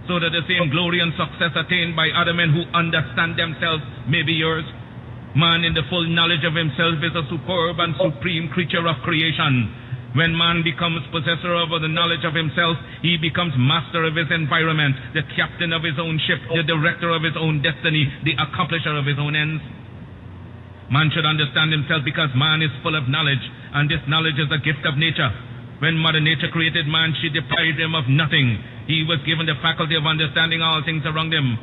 so that the same glory and success attained by other men who understand themselves may be yours. Man in the full knowledge of himself is a superb and supreme creature of creation. When man becomes possessor of the knowledge of himself, he becomes master of his environment, the captain of his own ship, the director of his own destiny, the accomplisher of his own ends. Man should understand himself because man is full of knowledge, and this knowledge is a gift of nature. When Mother Nature created man, she deprived him of nothing. He was given the faculty of understanding all things around him.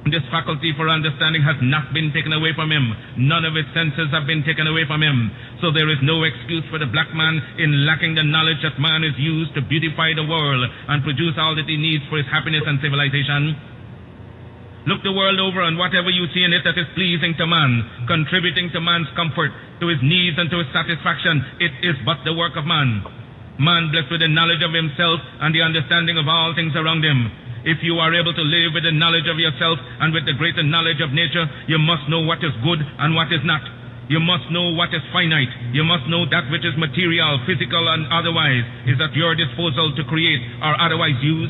This faculty for understanding has not been taken away from him. None of his senses have been taken away from him. So there is no excuse for the black man in lacking the knowledge that man is used to beautify the world and produce all that he needs for his happiness and civilization. Look the world over, and whatever you see in it that is pleasing to man, contributing to man's comfort, to his needs and to his satisfaction, it is but the work of man. Man blessed with the knowledge of himself and the understanding of all things around him. If you are able to live with the knowledge of yourself and with the greater knowledge of nature, you must know what is good and what is not. You must know what is finite. You must know that which is material, physical, and otherwise is at your disposal to create or otherwise use.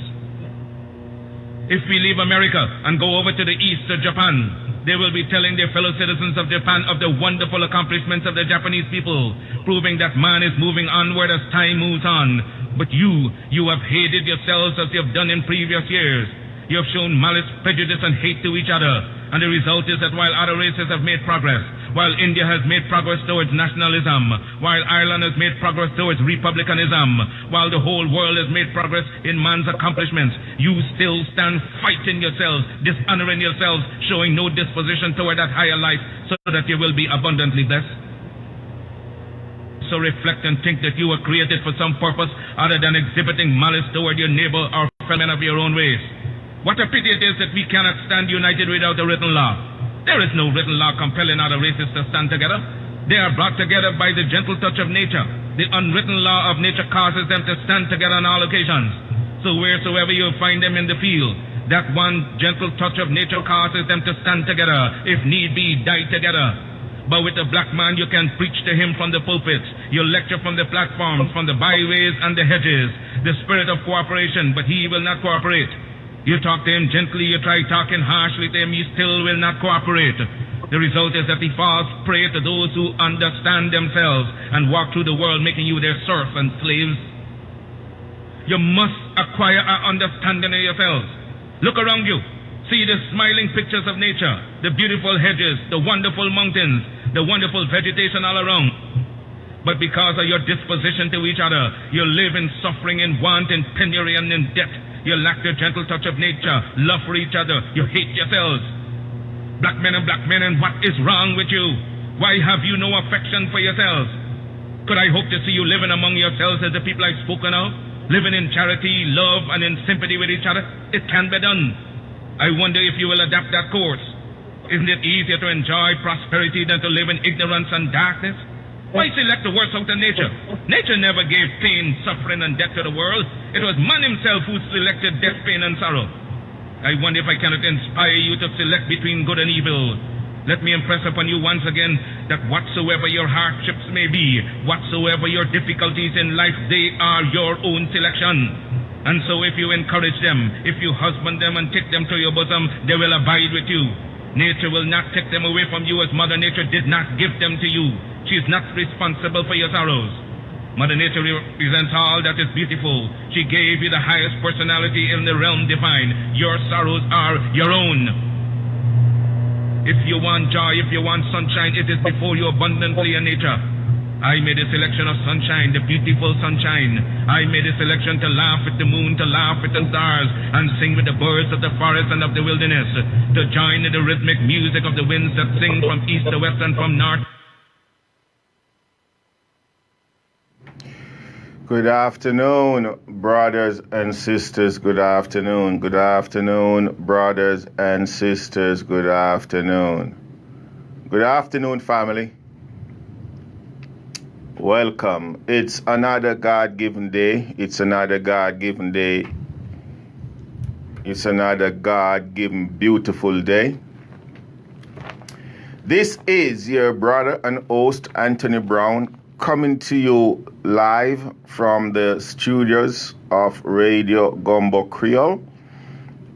If we leave America and go over to the east to Japan, they will be telling their fellow citizens of Japan of the wonderful accomplishments of the Japanese people, proving that man is moving onward as time moves on. But you have hated yourselves as you have done in previous years. You have shown malice, prejudice, and hate to each other. And the result is that while other races have made progress, while India has made progress towards nationalism, while Ireland has made progress towards republicanism, while the whole world has made progress in man's accomplishments, you still stand fighting yourselves, dishonoring yourselves, showing no disposition toward that higher life so that you will be abundantly blessed. So reflect and think that you were created for some purpose other than exhibiting malice toward your neighbor or fellow men of your own race. What a pity it is that we cannot stand united without a written law. There is no written law compelling other races to stand together. They are brought together by the gentle touch of nature. The unwritten law of nature causes them to stand together on all occasions. So wheresoever you find them in the field, that one gentle touch of nature causes them to stand together, if need be, die together. But with the black man, you can preach to him from the pulpits. You lecture from the platforms, from the byways and the hedges. The spirit of cooperation, but he will not cooperate. You talk to him gently, you try talking harshly to him, he still will not cooperate. The result is that he falls prey to those who understand themselves and walk through the world making you their serfs and slaves. You must acquire an understanding of yourselves. Look around you. See the smiling pictures of nature, the beautiful hedges, the wonderful mountains, the wonderful vegetation all around. But because of your disposition to each other, you live in suffering, in want, in penury, and in debt. You lack the gentle touch of nature, love for each other. You hate yourselves. Black men, and what is wrong with you? Why have you no affection for yourselves? Could I hope to see you living among yourselves as the people I've spoken of? Living in charity, love, and in sympathy with each other? It can be done. I wonder if you will adapt that course. Isn't it easier to enjoy prosperity than to live in ignorance and darkness? Why select the worst out of nature? Nature never gave pain, suffering, and death to the world. It was man himself who selected death, pain, and sorrow. I wonder if I cannot inspire you to select between good and evil. Let me impress upon you once again that whatsoever your hardships may be, whatsoever your difficulties in life, they are your own selection. And so if you encourage them, if you husband them and take them to your bosom, they will abide with you. Nature will not take them away from you as Mother Nature did not give them to you. She is not responsible for your sorrows. Mother Nature represents all that is beautiful. She gave you the highest personality in the realm divine. Your sorrows are your own. If you want joy, if you want sunshine, it is before you abundantly in nature. I made a selection of sunshine, the beautiful sunshine. I made a selection to laugh with the moon, to laugh with the stars, and sing with the birds of the forest and of the wilderness, to join in the rhythmic music of the winds that sing from east to west and from north. Good afternoon, brothers and sisters. Good afternoon. Good afternoon, brothers and sisters. Good afternoon. Good afternoon, family. Welcome. It's another God-given day. It's another God-given day. It's another God-given beautiful day. This is your brother and host, Anthony Brown, coming to you live from the studios of Radio Gonbo Kreyol.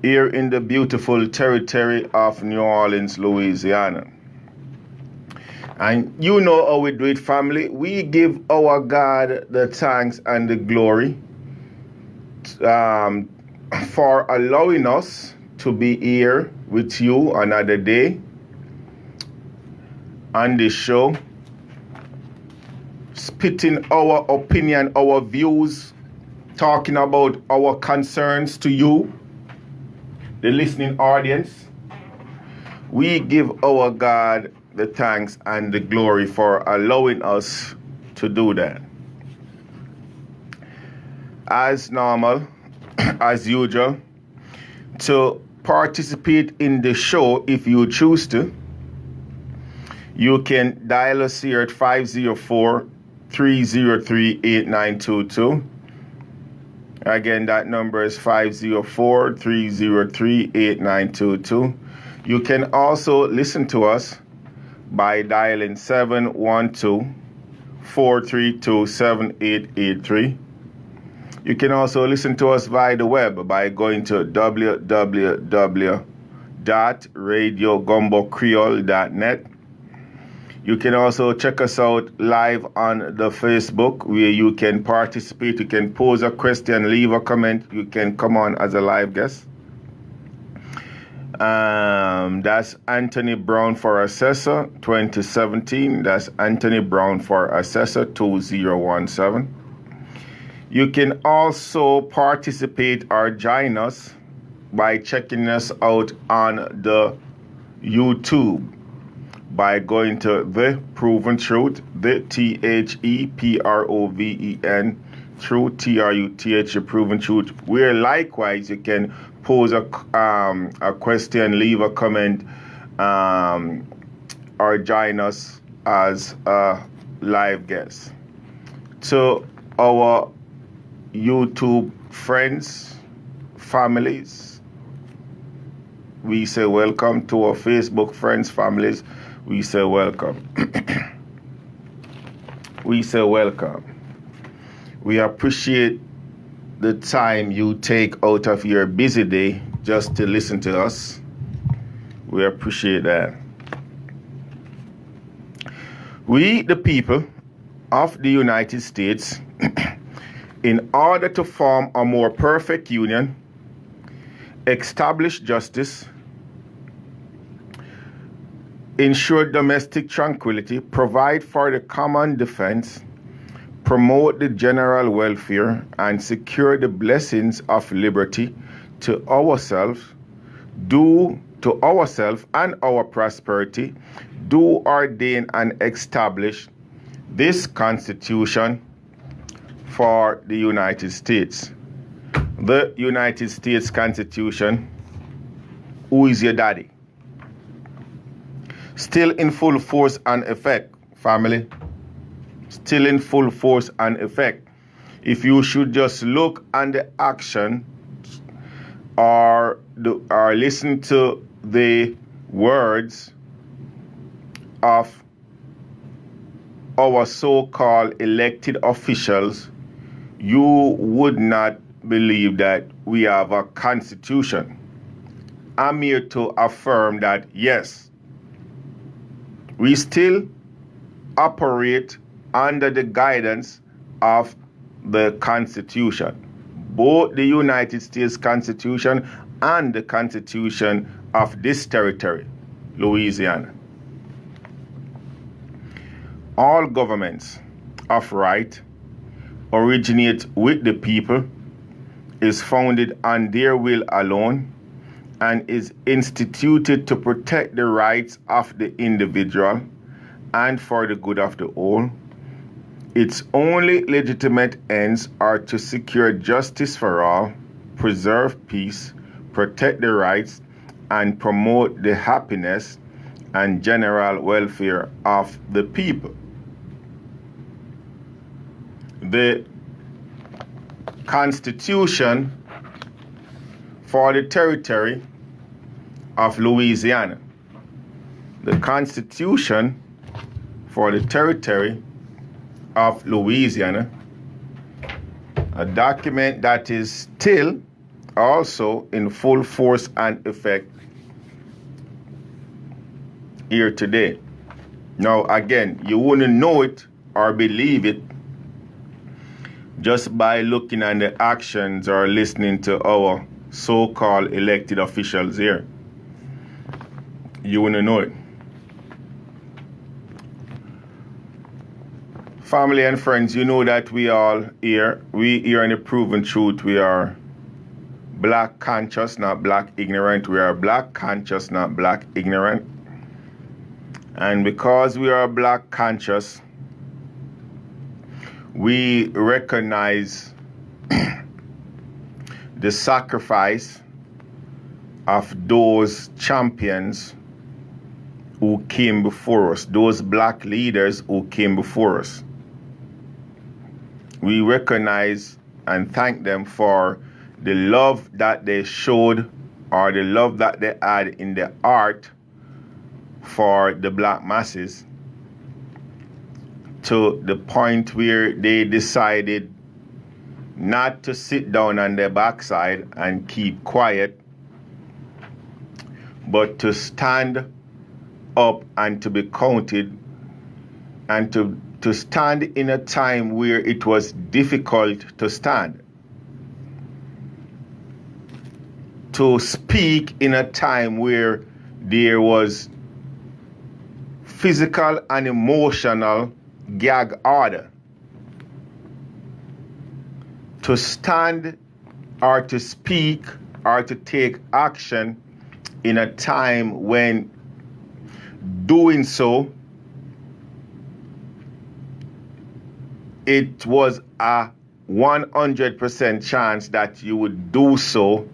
here in the beautiful territory of New Orleans, Louisiana. And you know how we do it, family. We give our God the thanks and the glory for allowing us to be here with you another day on this show, spitting our opinion, our views, talking about our concerns to you, the listening audience. We give our God the thanks and the glory for allowing us to do that. As normal, as usual, to participate in the show, if you choose to, you can dial us here at 504-303-8922. Again, that number is 504-303-8922. You can also listen to us by dialing 712-432-7883. You can also listen to us via the web by going to www.radiogonbokreyol.net. You can also check us out live on the Facebook, where you can participate. You can pose a question, leave a comment. You can come on as a live guest. That's Anthony Brown for Assessor 2017. That's Anthony Brown for Assessor 2017. You can also participate or join us by checking us out on the YouTube by going to The Proven Truth, the TheProven Truth, TRUTH, The Proven Truth, where likewise you can pose a question, leave a comment, or join us as a live guest. To our YouTube friends, families, we say welcome. To our Facebook friends, families, we say welcome. We say welcome. We appreciate the time you take out of your busy day just to listen to us. We appreciate that. We, the people of the United States, in order to form a more perfect union, establish justice, ensure domestic tranquility, provide for the common defense, promote the general welfare, and secure the blessings of liberty to ourselves, and our prosperity, do ordain and establish this Constitution for the United States. The United States Constitution, who is your daddy? Still in full force and effect, family. Still in full force and effect. If you should just look on the action or listen to the words of our so-called elected officials, you would not believe that we have a constitution. I'm here to affirm that, yes, we still operate under the guidance of the Constitution, both the United States Constitution and the Constitution of this territory, Louisiana. All governments of right originate with the people, is founded on their will alone, and is instituted to protect the rights of the individual and for the good of the whole. Its only legitimate ends are to secure justice for all, preserve peace, protect the rights, and promote the happiness and general welfare of the people. The Constitution for the territory of Louisiana. The Constitution for the territory of Louisiana, a document that is still also in full force and effect here today. Now again, you wouldn't know it or believe it just by looking at the actions or listening to our so-called elected officials here. You wouldn't know it. Family and friends, you know that we all here, we here in the proven truth, we are black conscious, not black ignorant. We are black conscious, not black ignorant. And because we are black conscious, we recognize the sacrifice of those champions who came before us, those black leaders who came before us. We recognize and thank them for the love that they showed, or the love that they had in their heart for the black masses, to the point where they decided not to sit down on their backside and keep quiet, but to stand up and to be counted, and to stand in a time where it was difficult to stand, to speak in a time where there was physical and emotional gag order, to stand or to speak or to take action in a time when doing so, it was a 100% chance that you would do so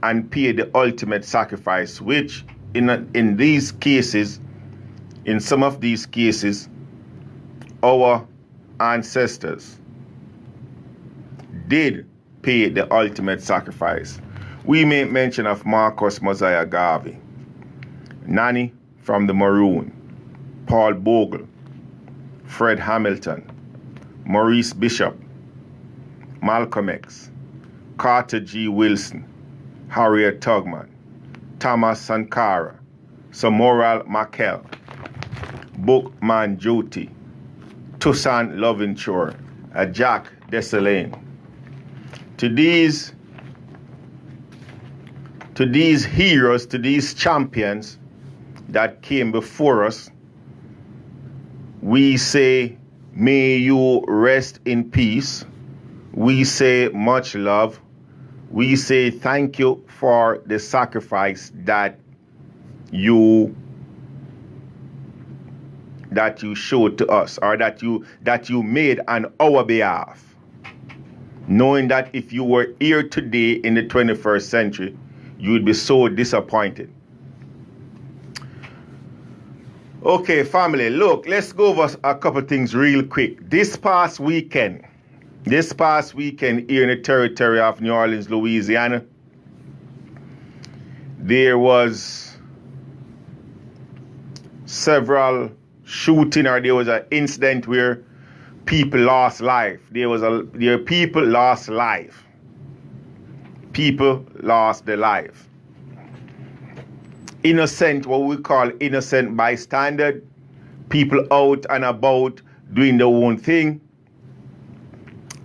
and pay the ultimate sacrifice, which in these cases, in some of these cases, our ancestors did pay the ultimate sacrifice. We make mention of Marcus Mosiah Garvey, Nanny from the Maroon, Paul Bogle, Fred Hamilton, Maurice Bishop, Malcolm X, Carter G. Wilson, Harriet Tubman, Thomas Sankara, Samuel Mackell, Bookman Jyoti, Toussaint Louverture, Jack Dessalines. To these heroes, to these champions that came before us, we say, may you rest in peace. We say much love. We say thank you for the sacrifice that you showed to us, or that you made on our behalf, knowing that if you were here today in the 21st century, you would be so disappointed. Okay, family, look, let's go over a couple things real quick. This past weekend here in the territory of New Orleans, Louisiana, there was several shooting, or there was an incident where people lost life. People lost life. People lost their life. Innocent, what we call innocent bystander, people out and about doing their own thing,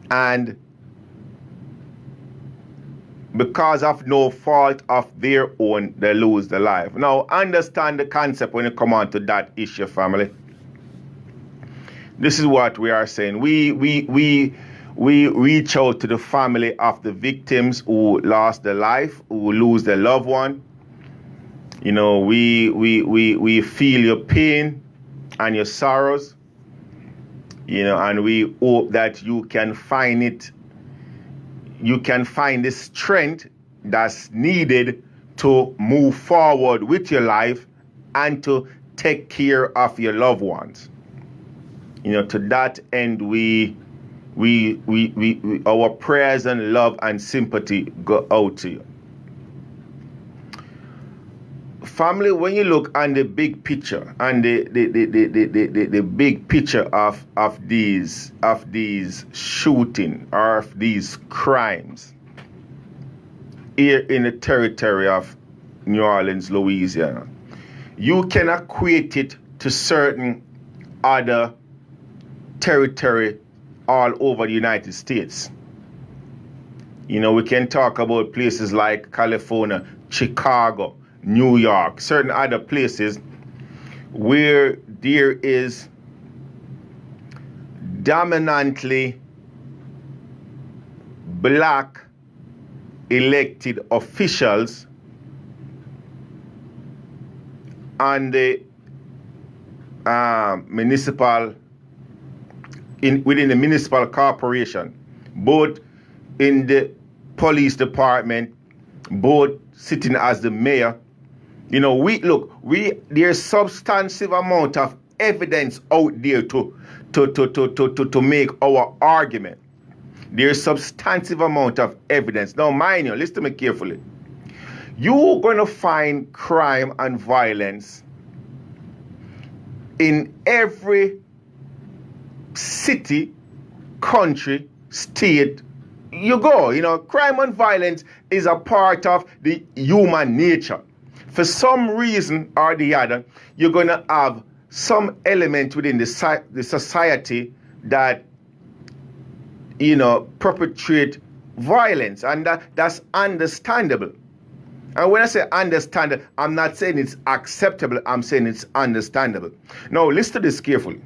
and because of no fault of their own, they lose their life. Now, understand the concept when you come on to that issue, family. This is what we are saying. We reach out to the family of the victims who lost their life, who lose their loved one. You know, we feel your pain and your sorrows, you know, and we hope that you can find it, you can find the strength that's needed to move forward with your life and to take care of your loved ones. You know, to that end, our prayers and love and sympathy go out to you. Family, when you look on the big picture and the big picture of these shooting or of these crimes, here in the territory of New Orleans, Louisiana. You can equate it to certain other territory all over the United States. You know, we can talk about places like California, Chicago, New York, certain other places where there is dominantly black elected officials and the within the municipal corporation, both in the police department, both sitting as the mayor. You know, there's substantive amount of evidence out there to make our argument. There's substantive amount of evidence. Now, mind you, listen to me carefully. You're going to find crime and violence in every city, country, state you go. You know, crime and violence is a part of the human nature. For some reason or the other, you're going to have some element within the society that, you know, perpetrate violence, and that's understandable. And when I say understandable, I'm not saying it's acceptable, I'm saying it's understandable. Now, listen to this carefully.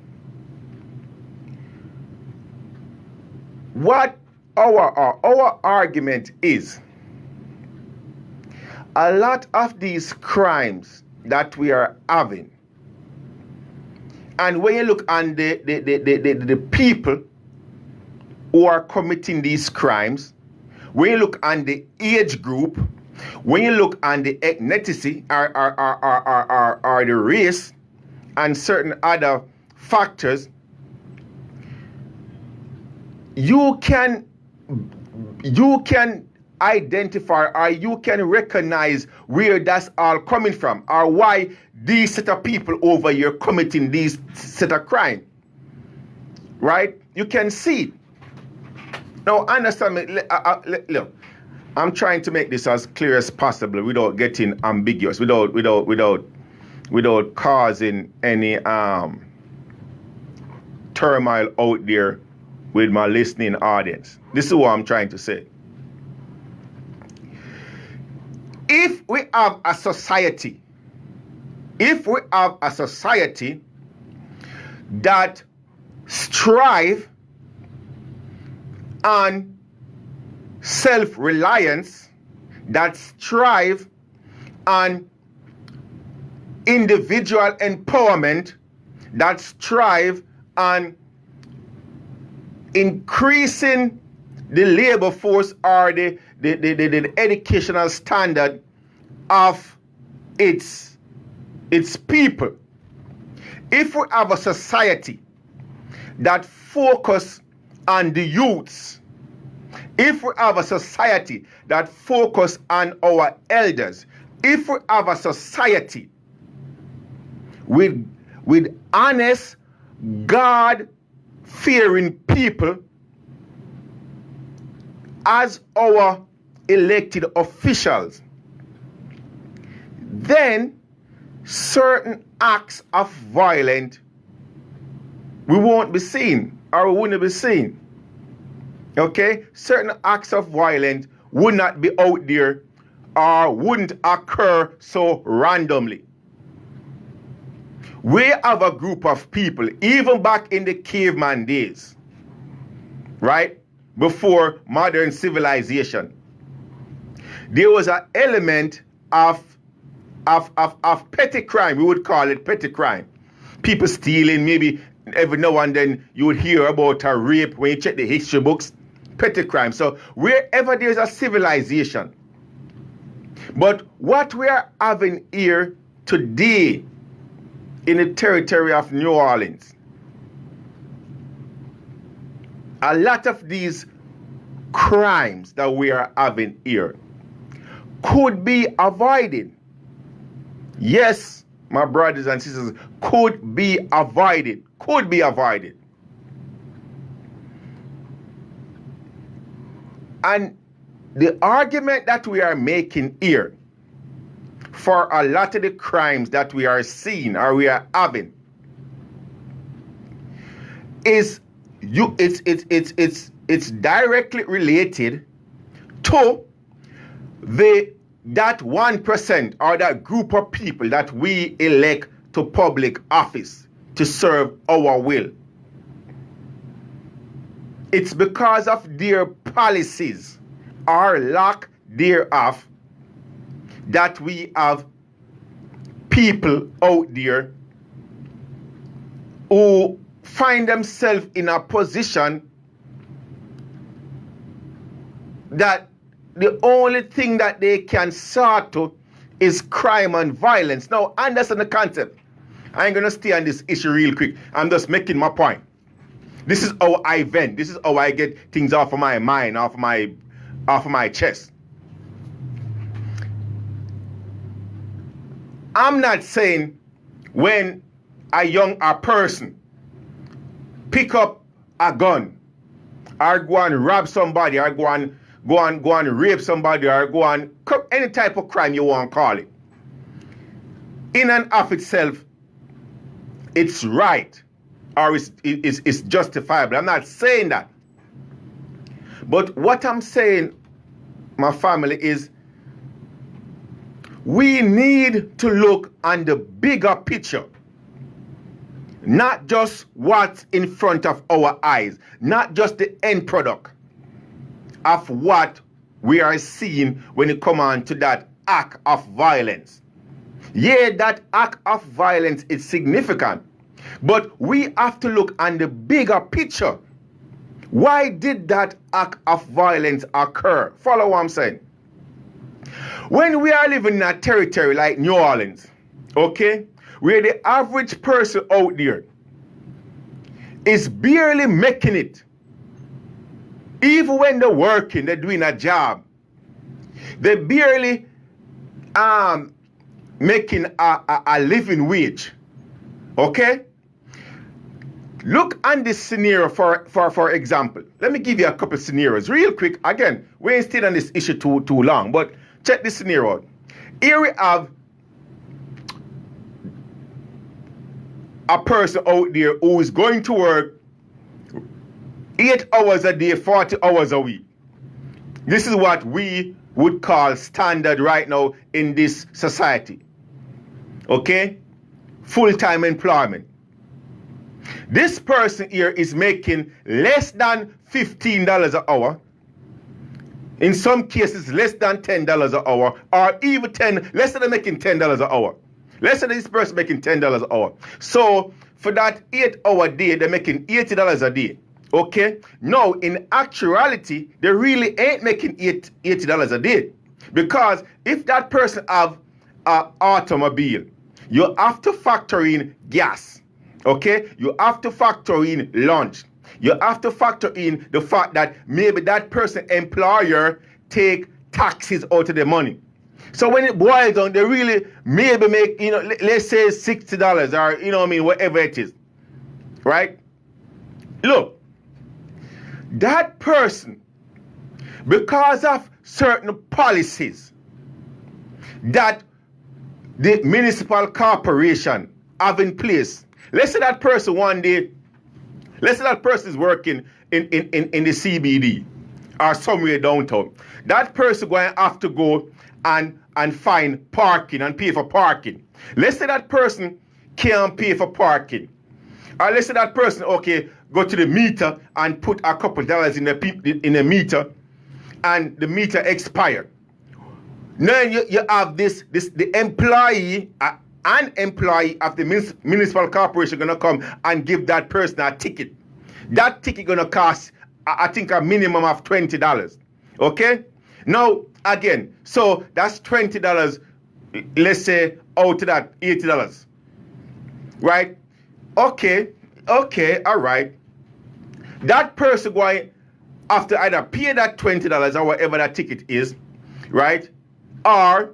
What our argument is, a lot of these crimes that we are having, and when you look on the people who are committing these crimes, when you look on the age group, when you look on the ethnicity or the race and certain other factors, you can identify or you can recognize where that's all coming from, or why these set of people over here committing these set of crime. Right? You can see it. Now, understand me. Look, I'm trying to make this as clear as possible without getting ambiguous, without causing any turmoil out there with my listening audience. This is what I'm trying to say. If we have a society that strive on self-reliance, that strive on individual empowerment, that strive on increasing the labor force or the educational standard of its people. If we have a society that focus on the youths, if we have a society that focus on our elders, if we have a society with honest, God-fearing people as our elected officials, then certain acts of violence we won't be seen, or we wouldn't be seen. Okay? Certain acts of violence would not be out there or wouldn't occur so randomly. We have a group of people, even back in the caveman days, right? Before modern civilization, there was an element of petty crime. We would call it petty crime. People stealing, maybe every now and then you would hear about a rape when you check the history books. Petty crime. So wherever there's a civilization. But what we are having here today in the territory of New Orleans, a lot of these crimes that we are having here could be avoided. Yes, my brothers and sisters, could be avoided. Could be avoided. And the argument that we are making here for a lot of the crimes that we are seeing or we are having is it's directly related to that 1% or that group of people that we elect to public office to serve our will. It's because of their policies or lack thereof that we have people out there who find themselves in a position that the only thing that they can sort to is crime and violence. Now, understand the concept. I ain't going to stay on this issue real quick. I'm just making my point. This is how I vent. This is how I get things off of my mind, off of my chest. I'm not saying when a person pick up a gun or go and rob somebody or go and rape somebody or go and any type of crime you want to call it, in and of itself, it's right or it's justifiable. I'm not saying that. But what I'm saying, my family, is we need to look on the bigger picture. Not just what's in front of our eyes. Not just the end product of what we are seeing when it comes on to that act of violence. Yeah, that act of violence is significant. But we have to look on the bigger picture. Why did that act of violence occur? Follow what I'm saying. When we are living in a territory like New Orleans, okay, where the average person out there is barely making it, even when they're working, they're doing a job, they're barely making a living wage, okay? Look on this scenario for example. Let me give you a couple of scenarios real quick. Again, we ain't staying on this issue too long, but check this scenario out. Here we have a person out there who is going to work 8 hours a day, 40 hours a week. This is what we would call standard right now in this society. Okay? Full-time employment. This person here is making less than $15 an hour. In some cases, less than $10 an hour, or even less than making $10 an hour. Let's say this person making $10 an hour. So for that 8-hour day, they're making $80 a day. Okay? Now, in actuality, they really ain't making $80 a day. Because if that person have an automobile, you have to factor in gas. Okay? You have to factor in lunch. You have to factor in the fact that maybe that person employer take taxes out of the money. So when it boils down, they really maybe make, let's say $60 or, whatever it is. Right? Look, that person, because of certain policies that the municipal corporation have in place, let's say that person one day, let's say that person is working in the CBD or somewhere downtown. That person going to have to go and find parking and pay for parking. Let's say that person can't pay for parking. Or let's say that person, okay, go to the meter and put a couple dollars in the meter and the meter expire. Then you have the employee, an employee of the municipal corporation going to come and give that person a ticket. That ticket going to cost, I think, a minimum of $20. Okay? Now, again, so that's $20, let's say, out of that $80. Right? Okay, all right. That person going have to either pay that $20 or whatever that ticket is, right? Or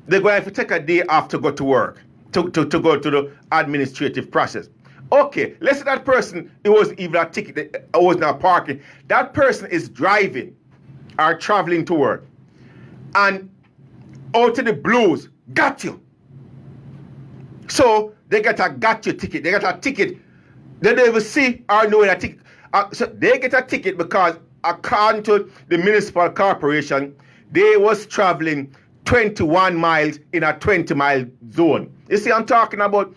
they're going to have to take a day off to go to work, to go to the administrative process. Okay, let's say that person, it wasn't even a ticket, it wasn't a parking. That person is driving are traveling to work. And out of the blues, got you. So they get a got you ticket. They get a ticket. They don't even see or know a ticket. So they get a ticket because according to the municipal corporation, they was traveling 21 miles in a 20-mile zone. You see, I'm talking about,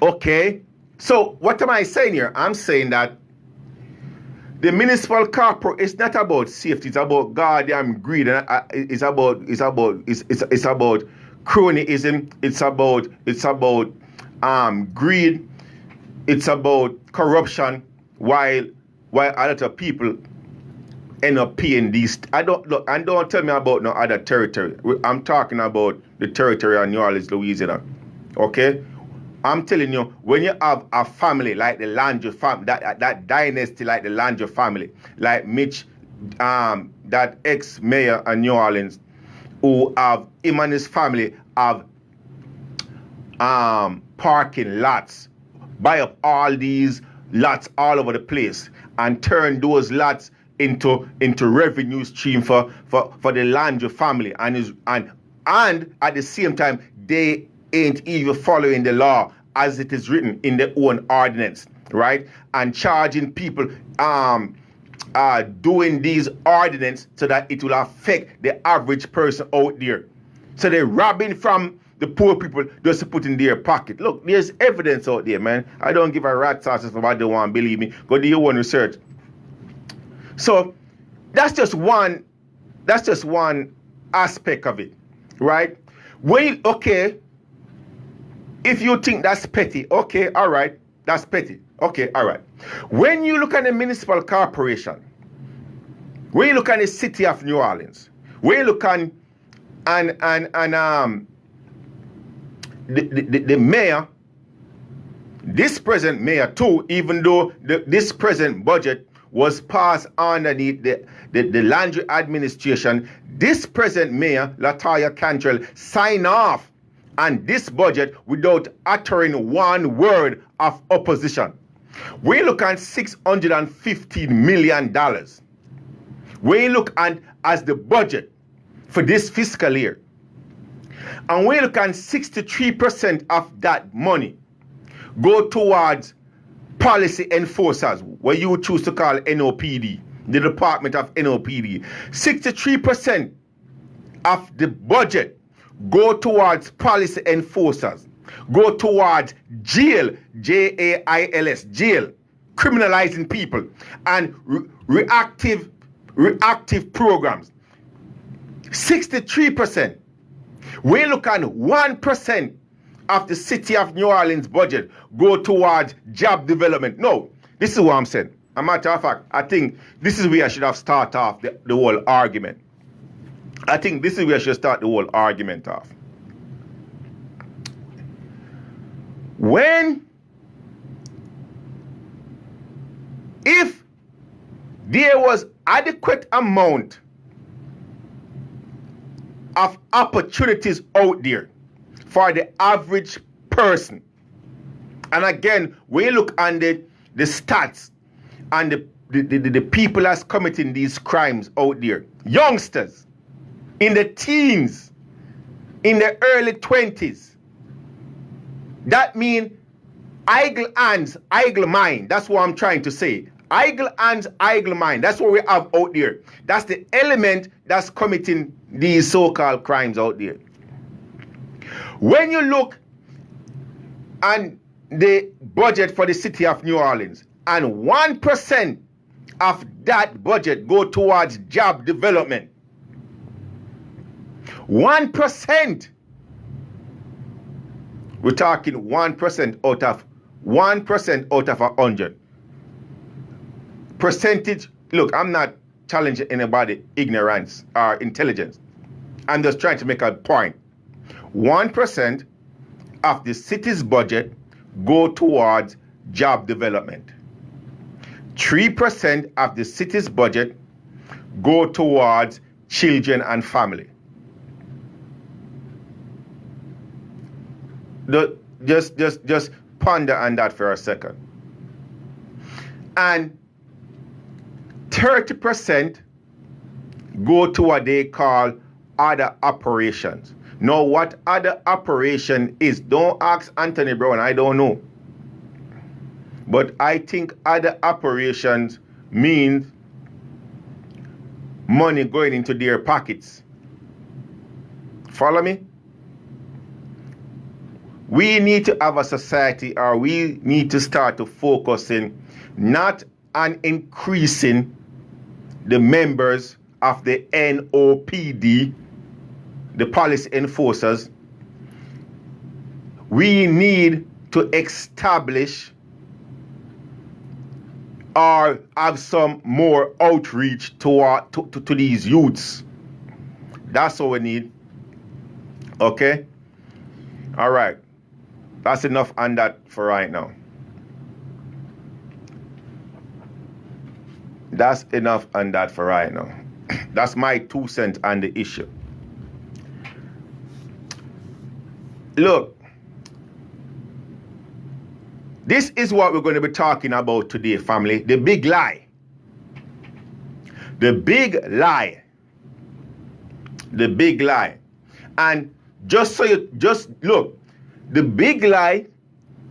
okay. So what am I saying here? I'm saying that the municipal corporation is not about safety. It's about goddamn greed. It's about cronyism. It's about greed. It's about corruption. While a lot of people end up paying these. Don't tell me about no other territory. I'm talking about the territory of New Orleans, Louisiana. Okay. I'm telling you, when you have a family like the Landry family, that dynasty like the Landry family, like Mitch, that ex-mayor of New Orleans, who have, him and his family have parking lots, buy up all these lots all over the place, and turn those lots into revenue stream for the Landry family, and at the same time they ain't even following the law as it is written in their own ordinance, right? And charging people doing these ordinance so that it will affect the average person out there. So they're robbing from the poor people just to put in their pocket. Look, there's evidence out there, man. I don't give a rat's ass for what they want, believe me. Go do your own research. So that's just one aspect of it, right? If you think that's petty, okay, all right, that's petty. Okay, all right. When you look at the municipal corporation, when you look at the city of New Orleans, when you look at the mayor, this present mayor too, even though this present budget was passed underneath the Landry administration, this present mayor, Latoya Cantrell, signed off on this budget without uttering one word of opposition. We look at $615 million. We look at as the budget for this fiscal year. And we look at 63% of that money go towards policy enforcers, what you choose to call NOPD, the Department of NOPD. 63% of the budget go towards policy enforcers, go towards jail, Jails, jail, criminalizing people, and reactive programs. 63%. We look at 1% of the city of New Orleans budget go towards job development. No, this is what I'm saying. As a matter of fact, I think this is where I should have started off the whole argument. I think this is where I should start the whole argument off. If there was adequate amount of opportunities out there for the average person, and again, we look at the stats and the people that's committing these crimes out there, youngsters, in the teens, in the early 20s. That means idle hands, idle mind. That's what I'm trying to say. Idle hands, idle mind. That's what we have out there. That's the element that's committing these so-called crimes out there. When you look at the budget for the city of New Orleans, and 1% of that budget go towards job development, 1%. We're talking 1% out of 100. Percentage. Look, I'm not challenging anybody ignorance or intelligence. I'm just trying to make a point. 1% of the city's budget go towards job development. 3% of the city's budget go towards children and family. Just ponder on that for a second. And 30% go to what they call other operations. Now, what other operation is, don't ask Anthony Brown, I don't know. But I think other operations means money going into their pockets. Follow me? We need to have a society, or we need to start to focusing not on increasing the members of the NOPD, the police enforcers. We need to establish or have some more outreach to these youths. That's what we need. Okay? All right. That's enough on that for right now. That's enough on that for right now. That's my 2 cents on the issue. Look, this is what we're going to be talking about today, family. The big lie. The big lie. The big lie. And just look, the big lie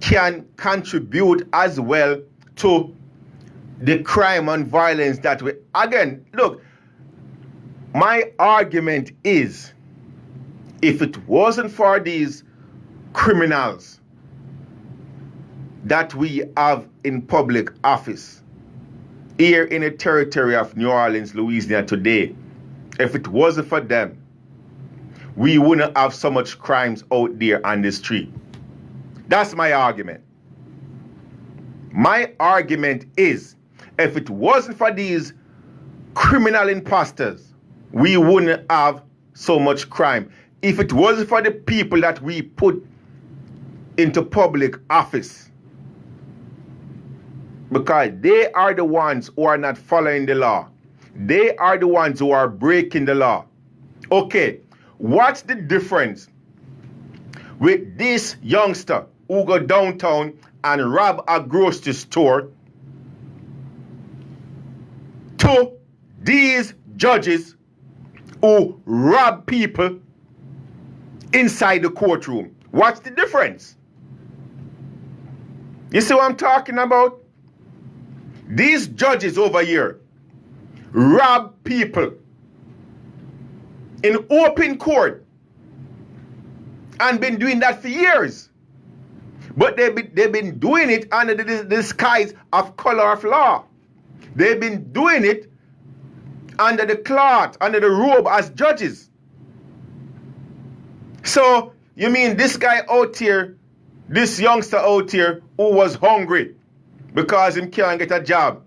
can contribute as well to the crime and violence that we, again, look, my argument is, if it wasn't for these criminals that we have in public office here in the territory of New Orleans, Louisiana today, if it wasn't for them, we wouldn't have so much crimes out there on the street. That's my argument. My argument is, if it wasn't for these criminal imposters, we wouldn't have so much crime. If it wasn't for the people that we put into public office, because they are the ones who are not following the law. They are the ones who are breaking the law. Okay, what's the difference with this youngster who go downtown and rob a grocery store to these judges who rob people inside the courtroom? What's the difference? You see what I'm talking about? These judges over here rob people in open court and been doing that for years. But they've been doing it under the disguise of color of law. They've been doing it under the cloth, under the robe as judges. So, you mean this guy out here, this youngster out here who was hungry because he can't get a job,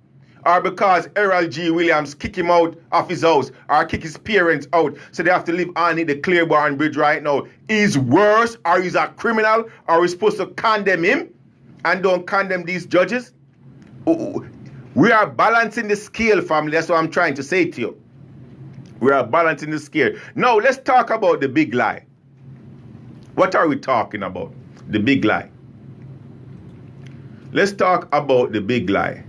or because Erroll G. Williams kick him out of his house, or kick his parents out, so they have to live on the Claiborne Bridge right now, is worse, or he's a criminal, or we're supposed to condemn him and don't condemn these judges? We are balancing the scale, family. That's what I'm trying to say to you. We are balancing the scale. Now, let's talk about the big lie. What are we talking about? The big lie. Let's talk about the big lie.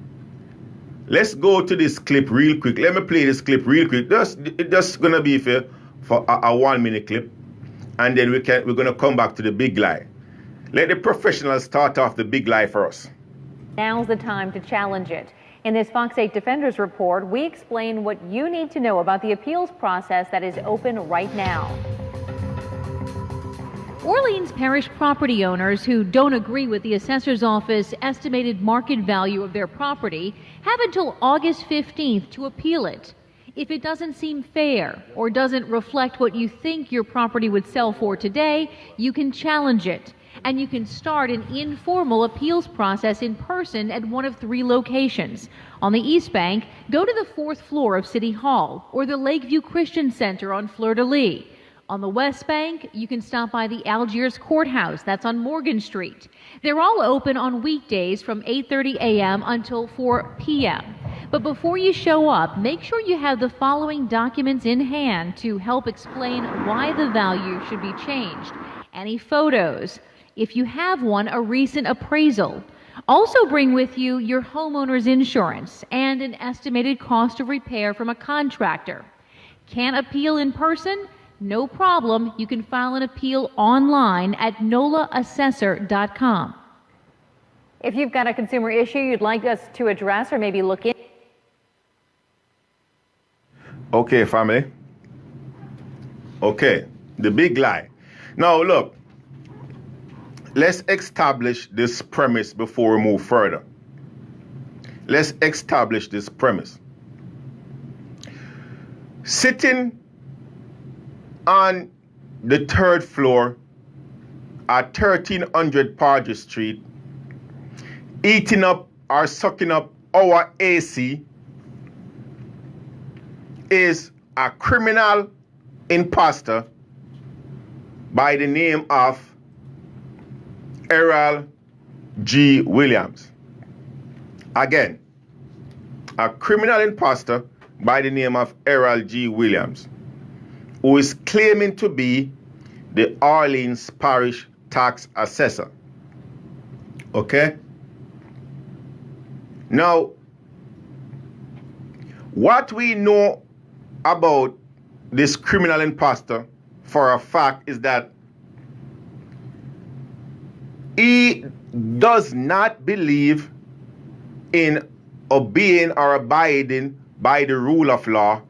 Let's go to this clip real quick. Let me play this clip real quick. It's just gonna be for a 1 minute clip, and then we're gonna come back to the big lie. Let the professionals start off the big lie for us. Now's the time to challenge it. In this Fox 8 Defenders report, we explain what you need to know about the appeals process that is open right now. Orleans Parish property owners who don't agree with the assessor's office estimated market value of their property have until August 15th to appeal it. If it doesn't seem fair or doesn't reflect what you think your property would sell for today, you can challenge it. And you can start an informal appeals process in person at one of 3 locations. On the East Bank, go to the 4th floor of City Hall or the Lakeview Christian Center on Fleur-de-Lis. On the West Bank, you can stop by the Algiers Courthouse, that's on Morgan Street. They're all open on weekdays from 8:30 a.m. until 4 p.m. But before you show up, make sure you have the following documents in hand to help explain why the value should be changed. Any photos. If you have one, a recent appraisal. Also bring with you your homeowner's insurance and an estimated cost of repair from a contractor. Can't appeal in person? No problem. You can file an appeal online at nolaassessor.com. If you've got a consumer issue you'd like us to address or maybe look in. Okay, family. Okay, the big lie. Now, look, let's establish this premise before we move further. Let's establish this premise. Sitting on the third floor at 1300 Parger Street, eating up or sucking up our AC is a criminal imposter by the name of Erroll G. Williams. Again, a criminal imposter by the name of Erroll G. Williams, who is claiming to be the Orleans Parish Tax Assessor. Okay? Now, what we know about this criminal imposter for a fact is that he does not believe in obeying or abiding by the rule of law.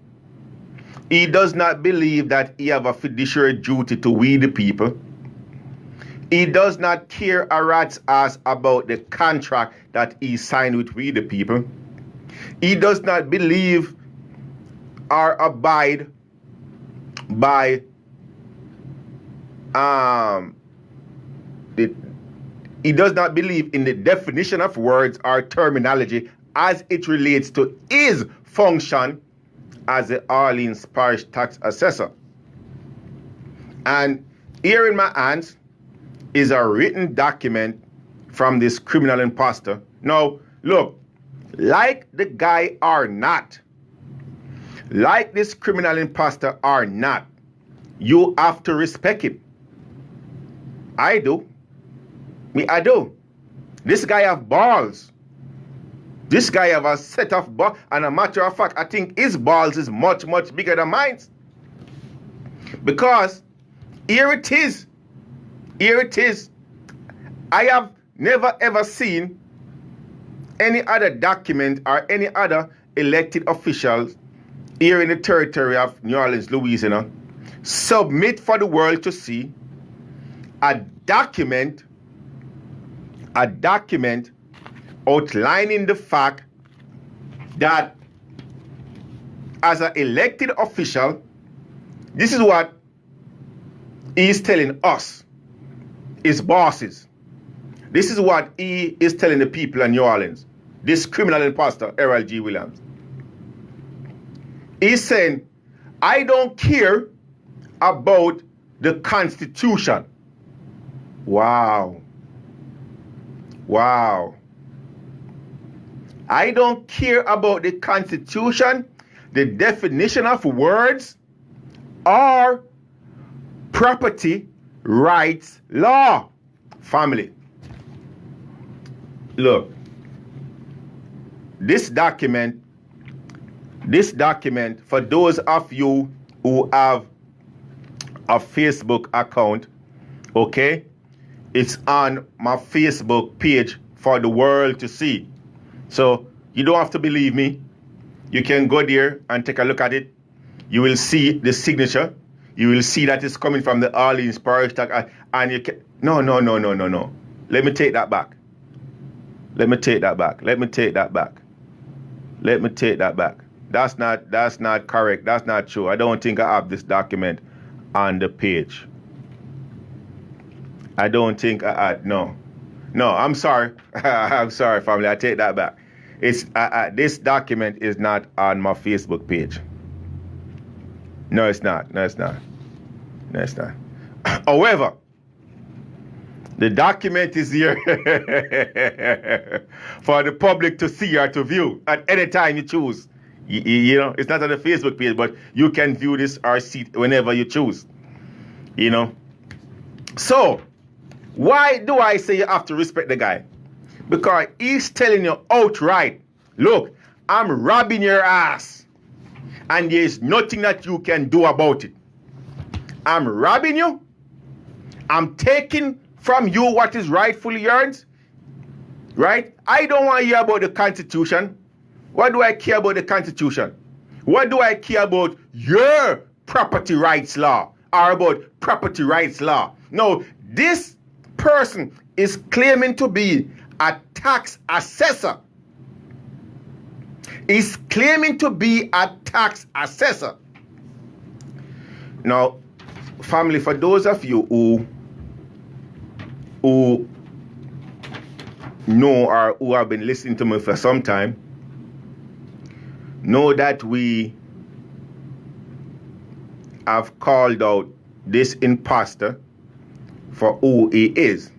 He does not believe that he have a fiduciary duty to we the people. He does not care a rat's ass about the contract that he signed with we the people. He does not believe or abide by he does not believe in the definition of words or terminology as it relates to his function as the Orleans Parish Tax Assessor. And here in my hands is a written document from this criminal imposter. Now, look, like the guy or not, like this criminal imposter or not, you have to respect him. I do. I do. This guy have balls. This guy have a set of balls. And a matter of fact, I think his balls is much, much bigger than mine. Because here it is. Here it is. I have never ever seen any other document or any other elected officials here in the territory of New Orleans, Louisiana, submit for the world to see a document outlining the fact that as an elected official, this is what he is telling us, his bosses. This is what he is telling the people in New Orleans, this criminal imposter, Erroll G. Williams. He's saying, I don't care about the Constitution. Wow. Wow. I don't care about the Constitution, the definition of words, or property rights law. Family. Look, this document, for those of you who have a Facebook account, okay, it's on my Facebook page for the world to see. So you don't have to believe me. You can go there and take a look at it. You will see the signature. You will see that it's coming from the Orleans Parish Tax, and you can no. Let me take that back. Let me take that back. That's not correct. That's not true. I don't think I have this document on the page. I don't think no, I'm sorry. I'm sorry, family. I take that back. It's this document is not on my Facebook page. No, it's not. However, the document is here for the public to see or to view at any time you choose. You know, it's not on the Facebook page, but you can view this or see it whenever you choose. You know. So, why do I say you have to respect the guy? Because he's telling you outright, look, I'm robbing your ass. and there is nothing that you can do about it. I'm robbing you. I'm taking from you what is rightfully yours. Right? I don't want to hear about the Constitution. What do I care about the Constitution? What do I care about your property rights law or about property rights law? No, this person is claiming to be a tax assessor. Is claiming to be a tax assessor. Now, family, for those of you who know or who have been listening to me for some time, know that we have called out this imposter for who he is.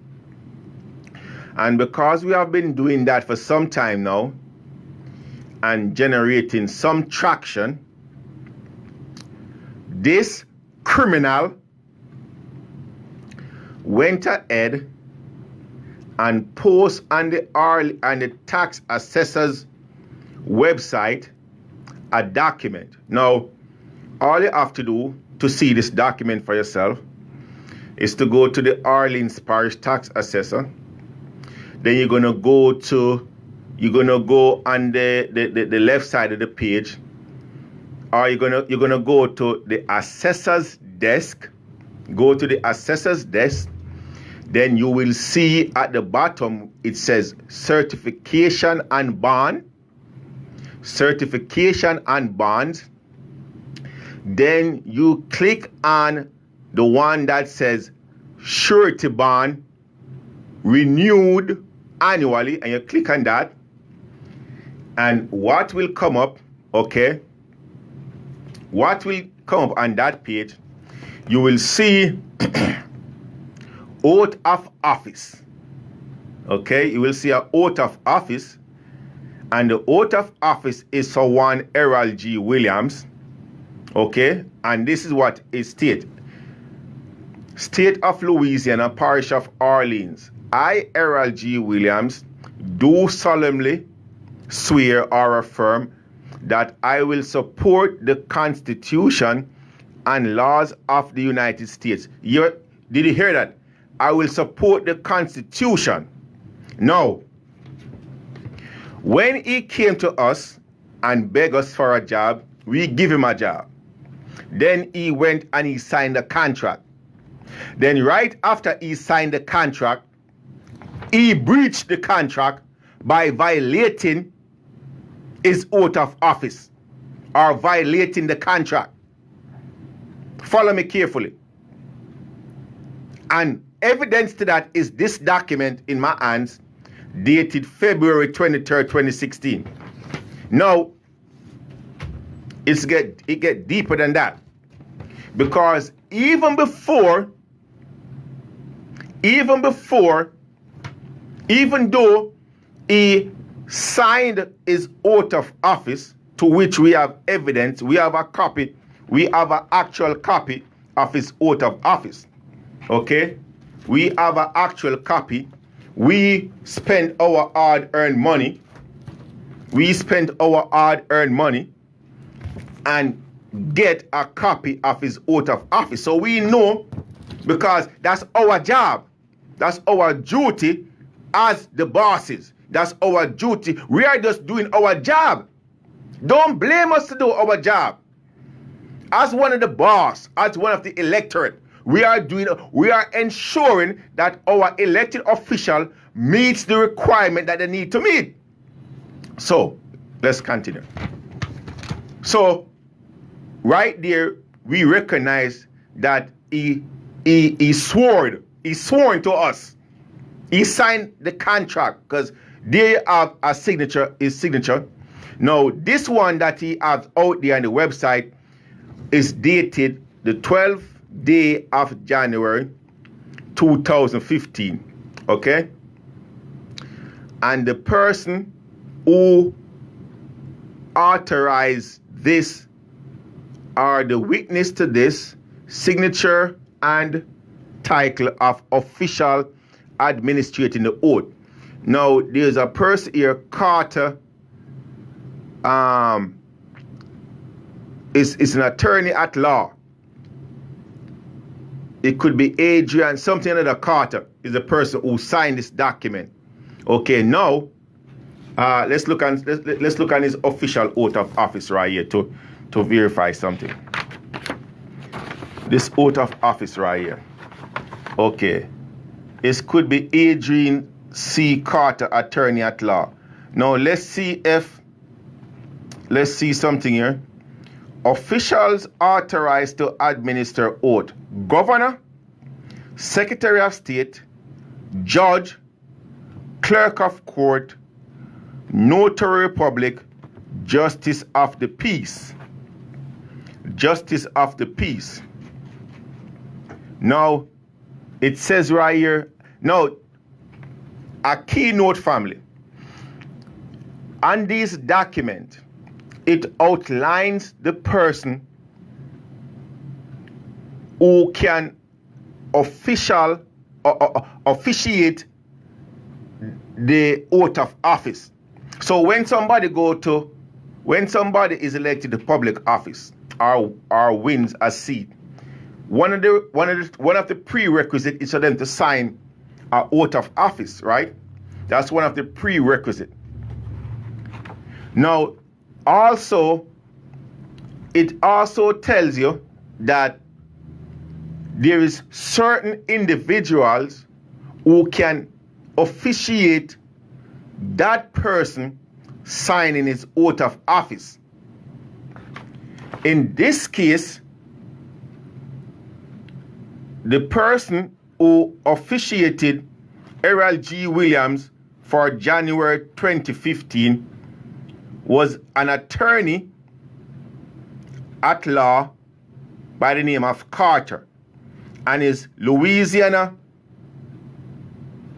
And because we have been doing that for some time now and generating some traction, this criminal went ahead and post on the tax assessor's website a document. Now, all you have to do to see this document for yourself is to go to the Orleans Parish Tax Assessor. Then you're gonna go on the left side of the page, or you're gonna go to the assessor's desk. Go to the assessor's desk. Then you will see at the bottom it says certification and bond. Certification and bonds. Then you click on the one that says surety bond renewed annually, and you click on that. And what will come up, okay? What will come up on that page, you will see oath of office. Okay, you will see an oath of office, and the oath of office is for one Erroll G. Williams. Okay, and this is what it states. State of Louisiana, Parish of Orleans. I, Erroll G. Williams, do solemnly swear or affirm that I will support the Constitution and laws of the United States. Did you hear that? I will support the Constitution. Now, when he came to us and begged us for a job, we give him a job. Then he went and he signed a contract. Then right after he signed the contract, he breached the contract by violating his oath of office or violating the contract. Follow me carefully. And evidence to that is this document in my hands, dated February 23rd, 2016. Now, it get deeper than that. Because even though he signed his oath of office, to which we have evidence, we have a copy, we have an actual copy of his oath of office. Okay? We have an actual copy. We spent our hard-earned money. We spent our hard-earned money and get a copy of his oath of office. So we know, because that's our job. That's our duty as the bosses. That's our duty. We are just doing our job. Don't blame us to do our job. As one of the boss, as one of the electorate, we are ensuring that our elected official meets the requirement that they need to meet. So, let's continue. So, right there, we recognize that he sworn to us. He signed the contract because they have a signature, his signature. Now, this one that he has out there on the website is dated the 12th day of January 2015. Okay? And the person who authorized this, or the witness to this, signature and title of official administrating the oath. Now, there's a person here, Carter is an attorney at law. It could be Adrian, something other Carter is the person who signed this document. Okay, now let's look on his official oath of office right here to verify something. This oath of office right here. Okay. It could be Adrian C. Carter, attorney at law. Now let's see something here. Officials authorized to administer oath: Governor, Secretary of State, Judge, Clerk of Court, Notary Public, Justice of the Peace. Justice of the Peace. Now, it says right here, now, a keynote, family. On this document, it outlines the person who can officiate the oath of office. So when somebody is elected to public office or wins a seat, one of the prerequisites is for them to sign an oath of office, right? That's one of the prerequisites. Now, it also tells you that there is certain individuals who can officiate that person signing his oath of office. In this case, the person who officiated Erroll G. Williams for January 2015 was an attorney at law by the name of Carter, and his Louisiana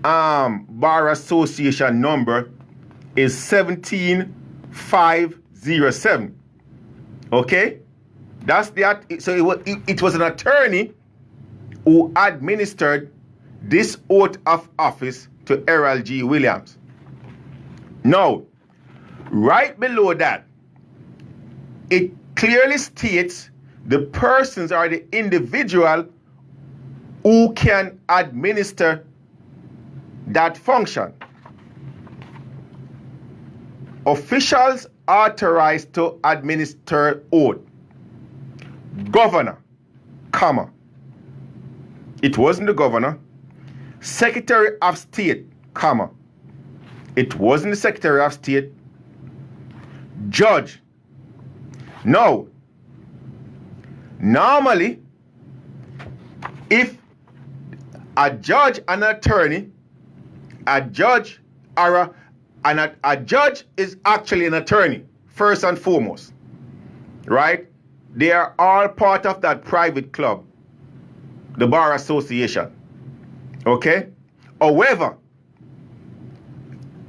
Bar Association number is 17507. Okay, that's that. So it was an attorney who administered this oath of office to Erroll G. Williams. Now, right below that, it clearly states the persons or the individual who can administer that function. Officials authorized to administer oath: Governor, comma. It wasn't the governor. Secretary of State, comma. It wasn't the Secretary of State. Judge. Now, normally, if a judge and an attorney, a judge is actually an attorney, first and foremost, right? They are all part of that private club, the Bar Association. Okay? However,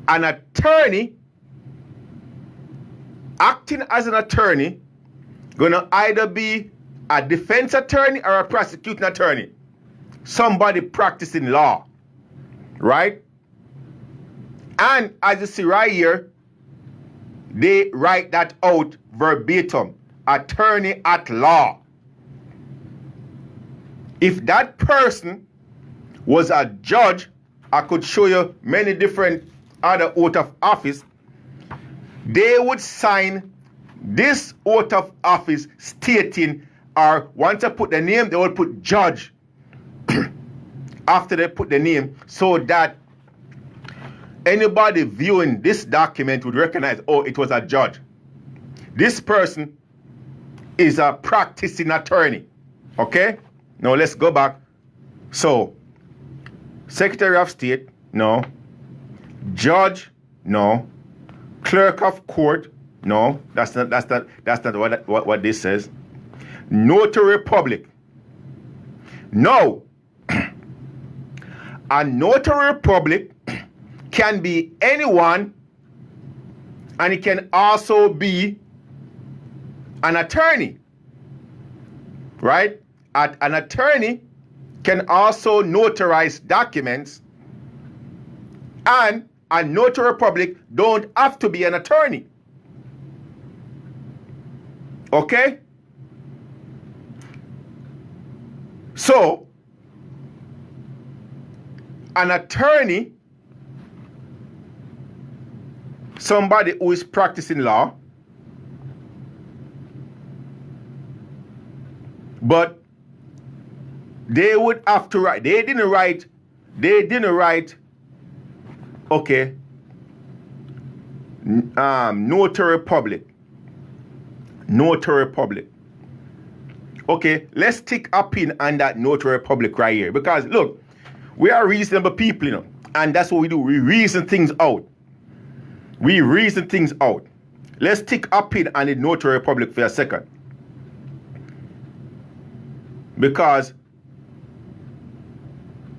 an attorney acting as an attorney gonna either be a defense attorney or a prosecuting attorney, somebody practicing law, right? And as you see right here, they write that out verbatim: attorney at law. If that person was a judge, I could show you many different other oath of office. They would sign this oath of office stating, or once I put the name, they would put judge after they put the name, so that anybody viewing this document would recognize, oh, it was a judge. This person is a practicing attorney. Okay? Now let's go back. So, Secretary of State, no. Judge, no. Clerk of Court, no. That's not what this says. Notary Public. No. A notary public can be anyone, and it can also be an attorney, right? An attorney can also notarize documents, and a notary public don't have to be an attorney. Okay? So, an attorney, somebody who is practicing law, but they would have to write, they didn't write, okay, notary public. Notary public. Okay, let's stick a pin on that notary public right here. Because look, we are reasonable people, you know, and that's what we do. We reason things out. We reason things out. Let's stick a pin on the notary public for a second. Because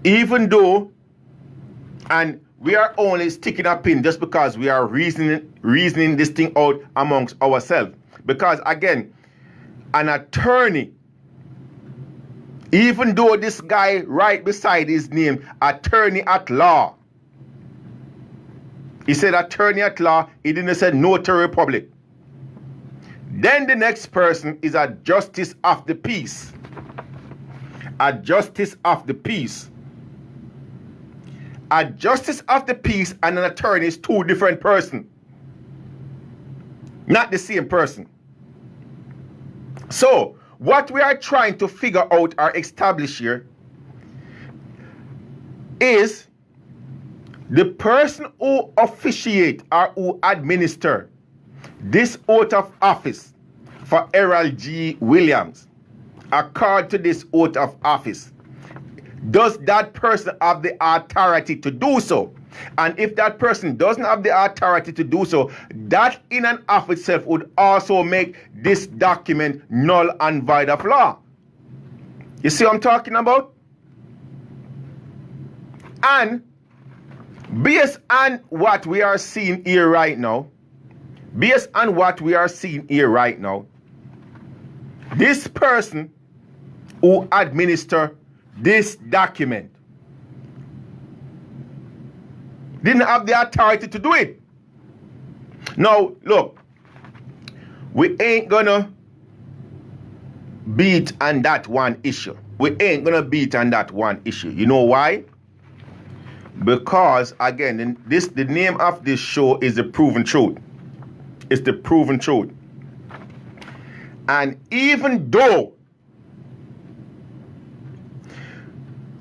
even though, and we are only sticking a pin just because we are reasoning this thing out amongst ourselves. Because again, an attorney, even though this guy right beside his name, attorney at law, he said attorney at law, he didn't say notary public. Then the next person is a justice of the peace. A justice of the peace. A justice of the peace and an attorney is two different persons. Not the same person. So, what we are trying to figure out or establish here is the person who officiate or who administer this oath of office for Erroll G. Williams, according to this oath of office, does that person have the authority to do so? And if that person doesn't have the authority to do so, that in and of itself would also make this document null and void of law. You see what I'm talking about? And based on what we are seeing here right now, this person who administer this document didn't have the authority to do it. Now, look, we ain't gonna beat on that one issue. You know why? Because, again, the name of this show is The Proven Truth. It's The Proven Truth. And even though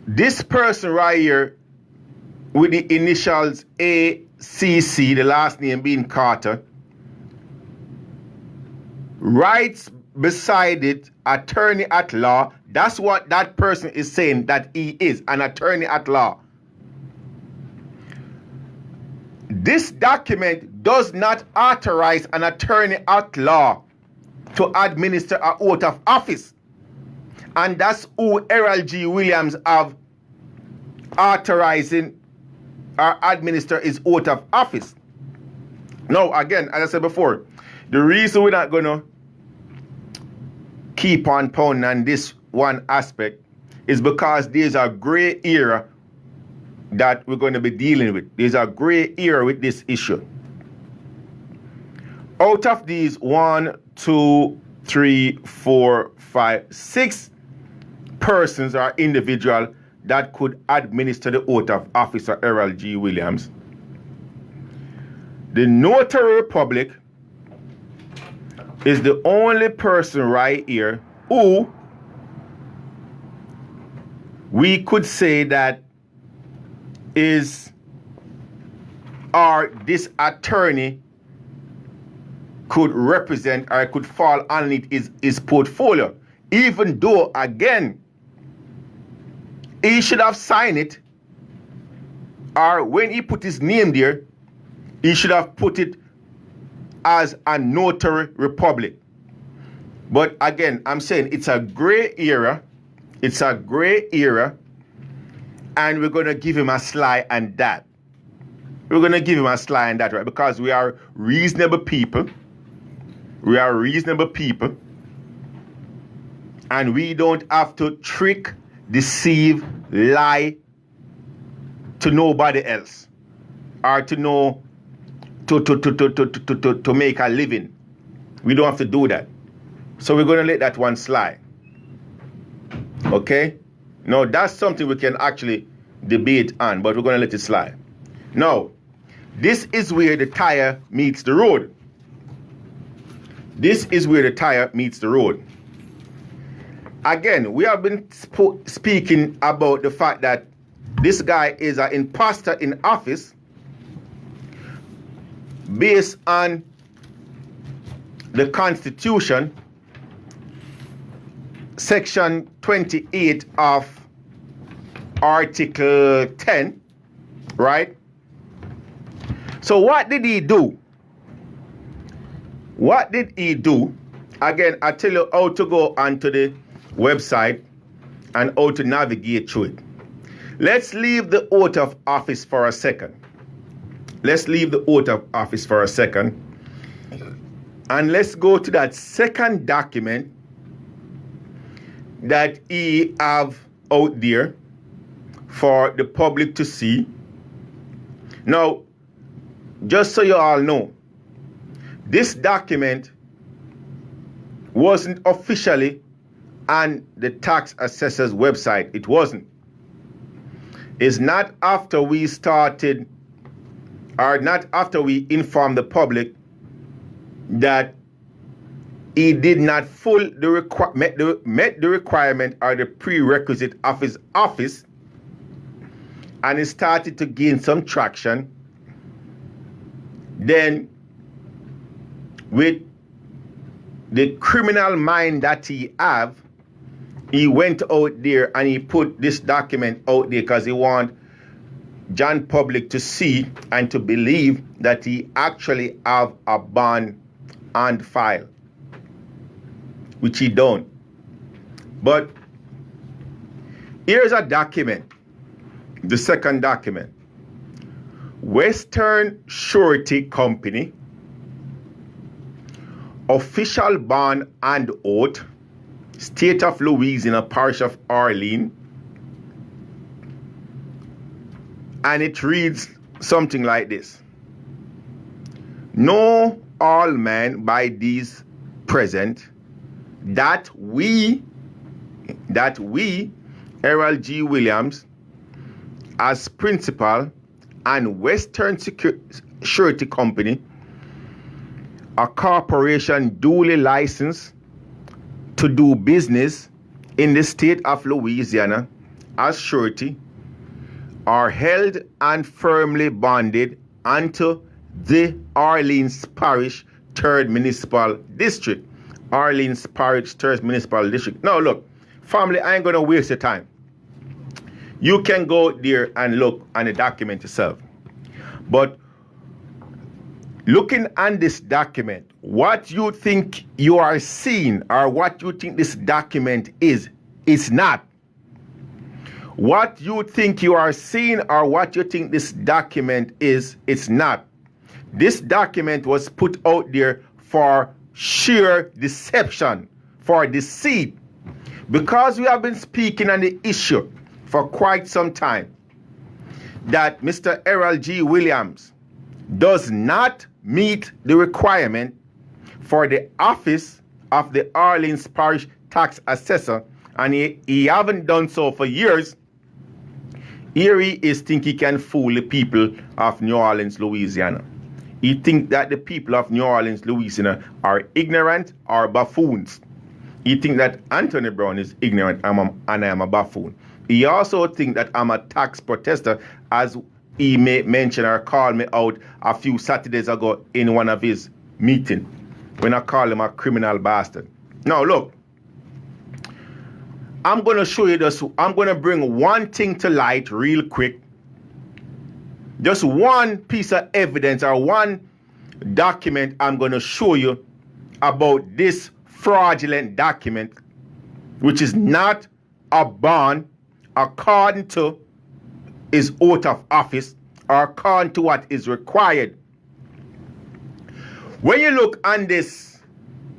this person right here with the initials ACC, the last name being Carter, writes beside it attorney at law, that's what that person is saying, that he is an attorney at law. This document does not authorize an attorney at law to administer an oath of office. And that's who Erroll G. Williams have authorizing or administer his oath of office. Now, again, as I said before, the reason we're not going to keep on pounding on this one aspect is because there's a gray area that we're going to be dealing with. There's a gray area with this issue. Out of these 1, 2, 3, 4, 5, 6 persons or individual that could administer the oath of office of Erroll G. Williams, the notary public is the only person right here who we could say that is, or this attorney could represent or could fall underneath his portfolio. Even though, again, he should have signed it, or when he put his name there, he should have put it as a notary republic. But again, I'm saying it's a gray area. It's a gray area. And we're going to give him a slide on that. We're going to give him a slide on that, right? Because we are reasonable people. We are reasonable people. And we don't have to trick, deceive, lie to nobody else. Or to know, to make a living. We don't have to do that. So we're going to let that one slide. Okay? Now, that's something we can actually debate on, but we're going to let it slide. Now, this is where the tire meets the road. This is where the tire meets the road. Again, we have been speaking about the fact that this guy is an imposter in office based on the Constitution, Section 28 of Article 10, right? So what did he do? What did he do? Again, I tell you how to go onto the website and how to navigate through it. Let's leave the oath of office for a second. Let's leave the oath of office for a second. And let's go to that second document that he have out there for the public to see. Now, just so you all know, this document wasn't officially on the tax assessor's website. It wasn't. It's not after we started, or not after we informed the public that he did not met the requirement or the prerequisite of his office, and it started to gain some traction. Then, with the criminal mind that he have, he went out there and he put this document out there because he want John public to see and to believe that he actually have a bond on file, which he don't. But here's a document, the second document. Western Surety Company, official bond and oath, State of Louisiana, Parish of Arlene. And it reads something like this. Know all men by these present that we, Erroll G. Williams, as principal and Western Surety Company, a corporation duly licensed to do business in the state of Louisiana as surety, are held and firmly bonded unto the Orleans Parish 3rd Municipal District. Orleans Parish 3rd Municipal District. Now look, family, I ain't gonna waste your time. You can go there and look on the document yourself. But looking on this document, what you think you are seeing or what you think this document is, it's not. What you think you are seeing or what you think this document is, it's not. This document was put out there for sheer deception, for deceit. Because we have been speaking on the issue for quite some time that Mr. Erroll G. Williams does not meet the requirement for the office of the Orleans Parish Tax Assessor, and he haven't done so for years. Here he is think he can fool the people of New Orleans, Louisiana. He think that the people of New Orleans, Louisiana are ignorant or buffoons. He think that Anthony Brown is ignorant and I am a buffoon. He also think that I'm a tax protester, as he may mention or call me out a few Saturdays ago in one of his meetings when I call him a criminal bastard. Now look, I'm going to show you this. I'm going to bring one thing to light real quick. Just one piece of evidence or one document I'm going to show you about this fraudulent document, which is not a bond according to his oath of office or according to what is required. When you look on this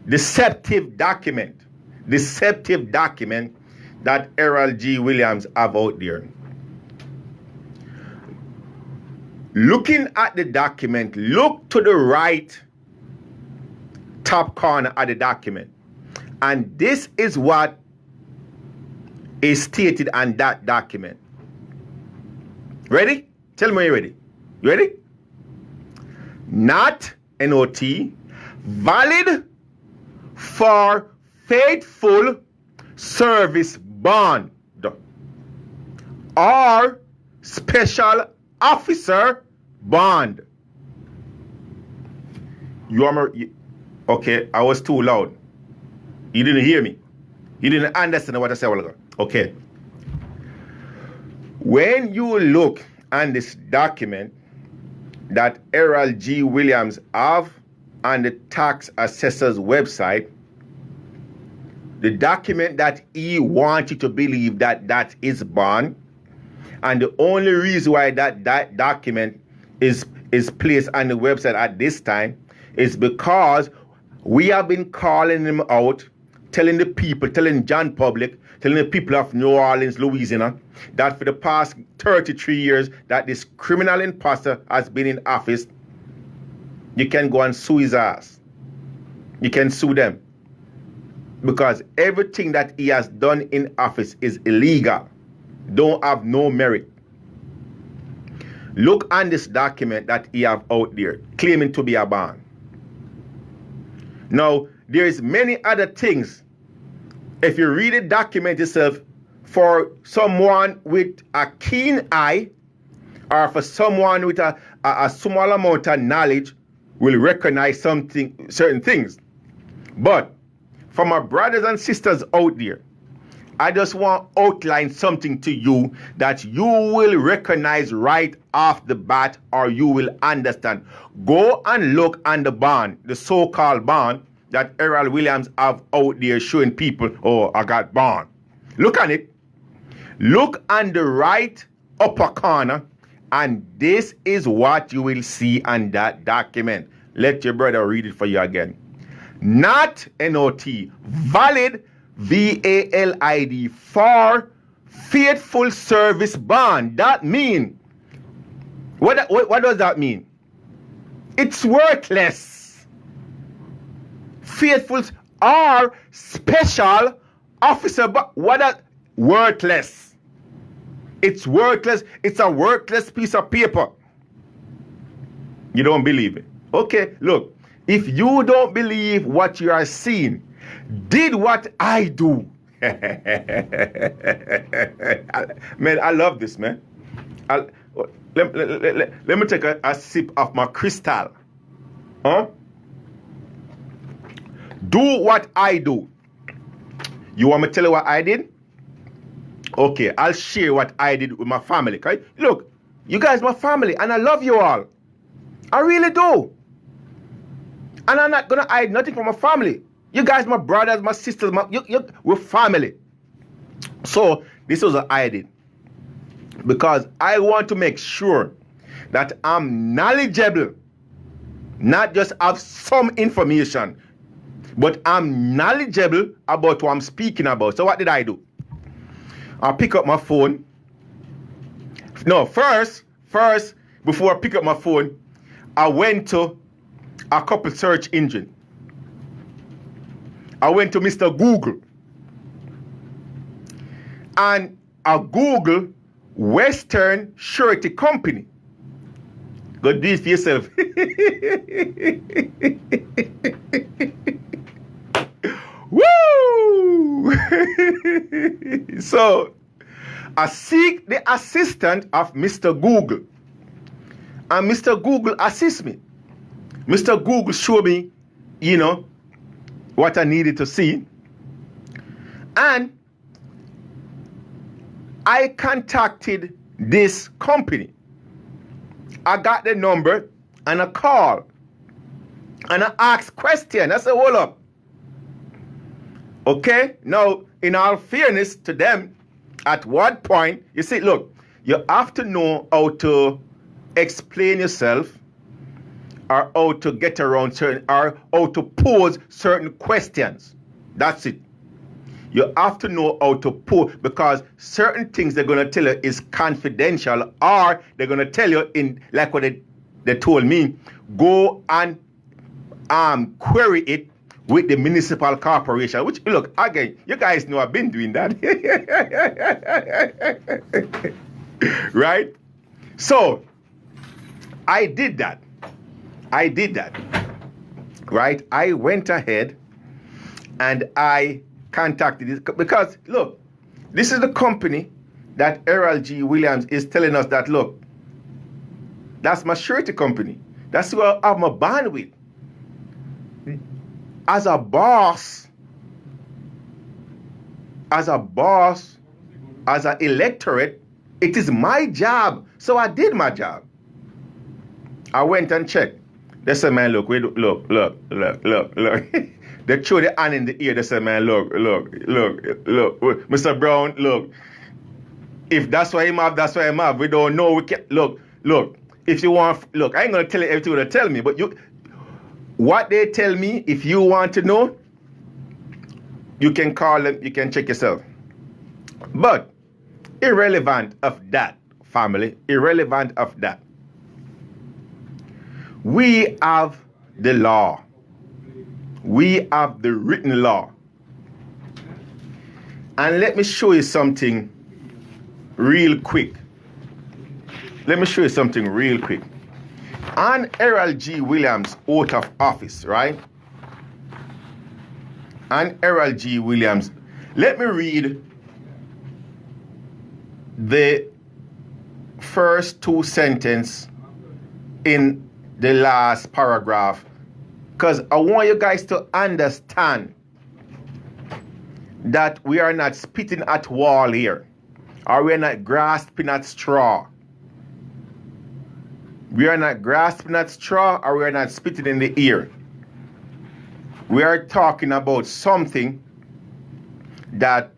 deceptive document that Erroll G. Williams have out there, looking at the document, look to the right top corner of the document. And this is what is stated on that document. Ready? Tell me when you're ready. You ready? Not NOT, valid for faithful service bond or special officer bond. Okay, I was too loud. You didn't hear me. You didn't understand what I said a while ago. Okay. When you look on this document that Erroll G. Williams have on the tax assessor's website, the document that he wants you to believe that that is bond, and the only reason why that document is placed on the website at this time is because we have been calling him out, telling the people, telling John Public, telling the people of New Orleans, Louisiana, that for the past 33 years that this criminal imposter has been in office. You can go and sue his ass. You can sue them. Because everything that he has done in office is illegal. Don't have no merit. Look on this document that he have out there, claiming to be a bond. Now, there is many other things. If you read the document itself, for someone with a keen eye, or for someone with a small amount of knowledge, will recognize certain things. But for my brothers and sisters out there, I just want to outline something to you that you will recognize right off the bat, or you will understand. Go and look on the bond, the so-called bond that Erroll Williams have out there showing people, oh, I got bond. Look on it. Look on the right upper corner, and this is what you will see on that document. Let your brother read it for you again. Not NOT, valid VALID for faithful service bond. That mean, what does that mean? It's worthless. Faithful or special officer, but what that worthless? It's worthless. It's a worthless piece of paper. You don't believe it? Okay, look. If you don't believe what you are seeing, did what I do. Man, I love this, man. Let me take a sip of my crystal. Huh? Do what I do. You want me to tell you what I did? Okay, I'll share what I did with my family. Okay? Look, you guys my family, and I love you all. I really do. And I'm not going to hide nothing from my family. You guys, my brothers, my sisters, we're family. So this was what I did. Because I want to make sure that I'm knowledgeable. Not just have some information, but I'm knowledgeable about what I'm speaking about. So what did I do? I pick up my phone. No, first, before I pick up my phone, I went to a couple search engine. I went to Mr. Google. And I Google Western Surety Company. Go do it for yourself. Woo! So, I seek the assistance of Mr. Google. And Mr. Google assists me. Mr. Google showed me, what I needed to see. And I contacted this company. I got the number and I called. And I asked question. I said, hold up. Okay, now, in all fairness to them, at what point, you see, look, you have to know how to explain yourself, or how to get around certain, or how to pose certain questions. That's it. You have to know how to pose, because certain things they're going to tell you is confidential, or they're going to tell you in, like what they told me, go and query it with the municipal corporation, which, look, again, you guys know I've been doing that. Right? So, I did that. Right? I went ahead and I contacted it because, look, this is the company that Erroll G. Williams is telling us that, look, that's my surety company. That's who I'm a bond with. As a boss, as an electorate, it is my job. So I did my job. I went and checked. They said, man, look. They threw the hand in the ear. They said, man, look. Mr. Brown, look. If that's why him have, that's why him have. We don't know. We can't. Look. If you want, look, I ain't going to tell you everything they tell me, but what they tell me, if you want to know, you can call them, you can check yourself. But irrelevant of that, family, irrelevant of that. We have the law. We have the written law. And let me show you something real quick. On Erroll G. Williams' oath of office, right? On Erroll G. Williams, let me read the first two sentences in the last paragraph, because I want you guys to understand that we are not spitting at wall here, or we are not grasping at straw. We are not grasping at straw, or we are not spitting in the ear. We are talking about something that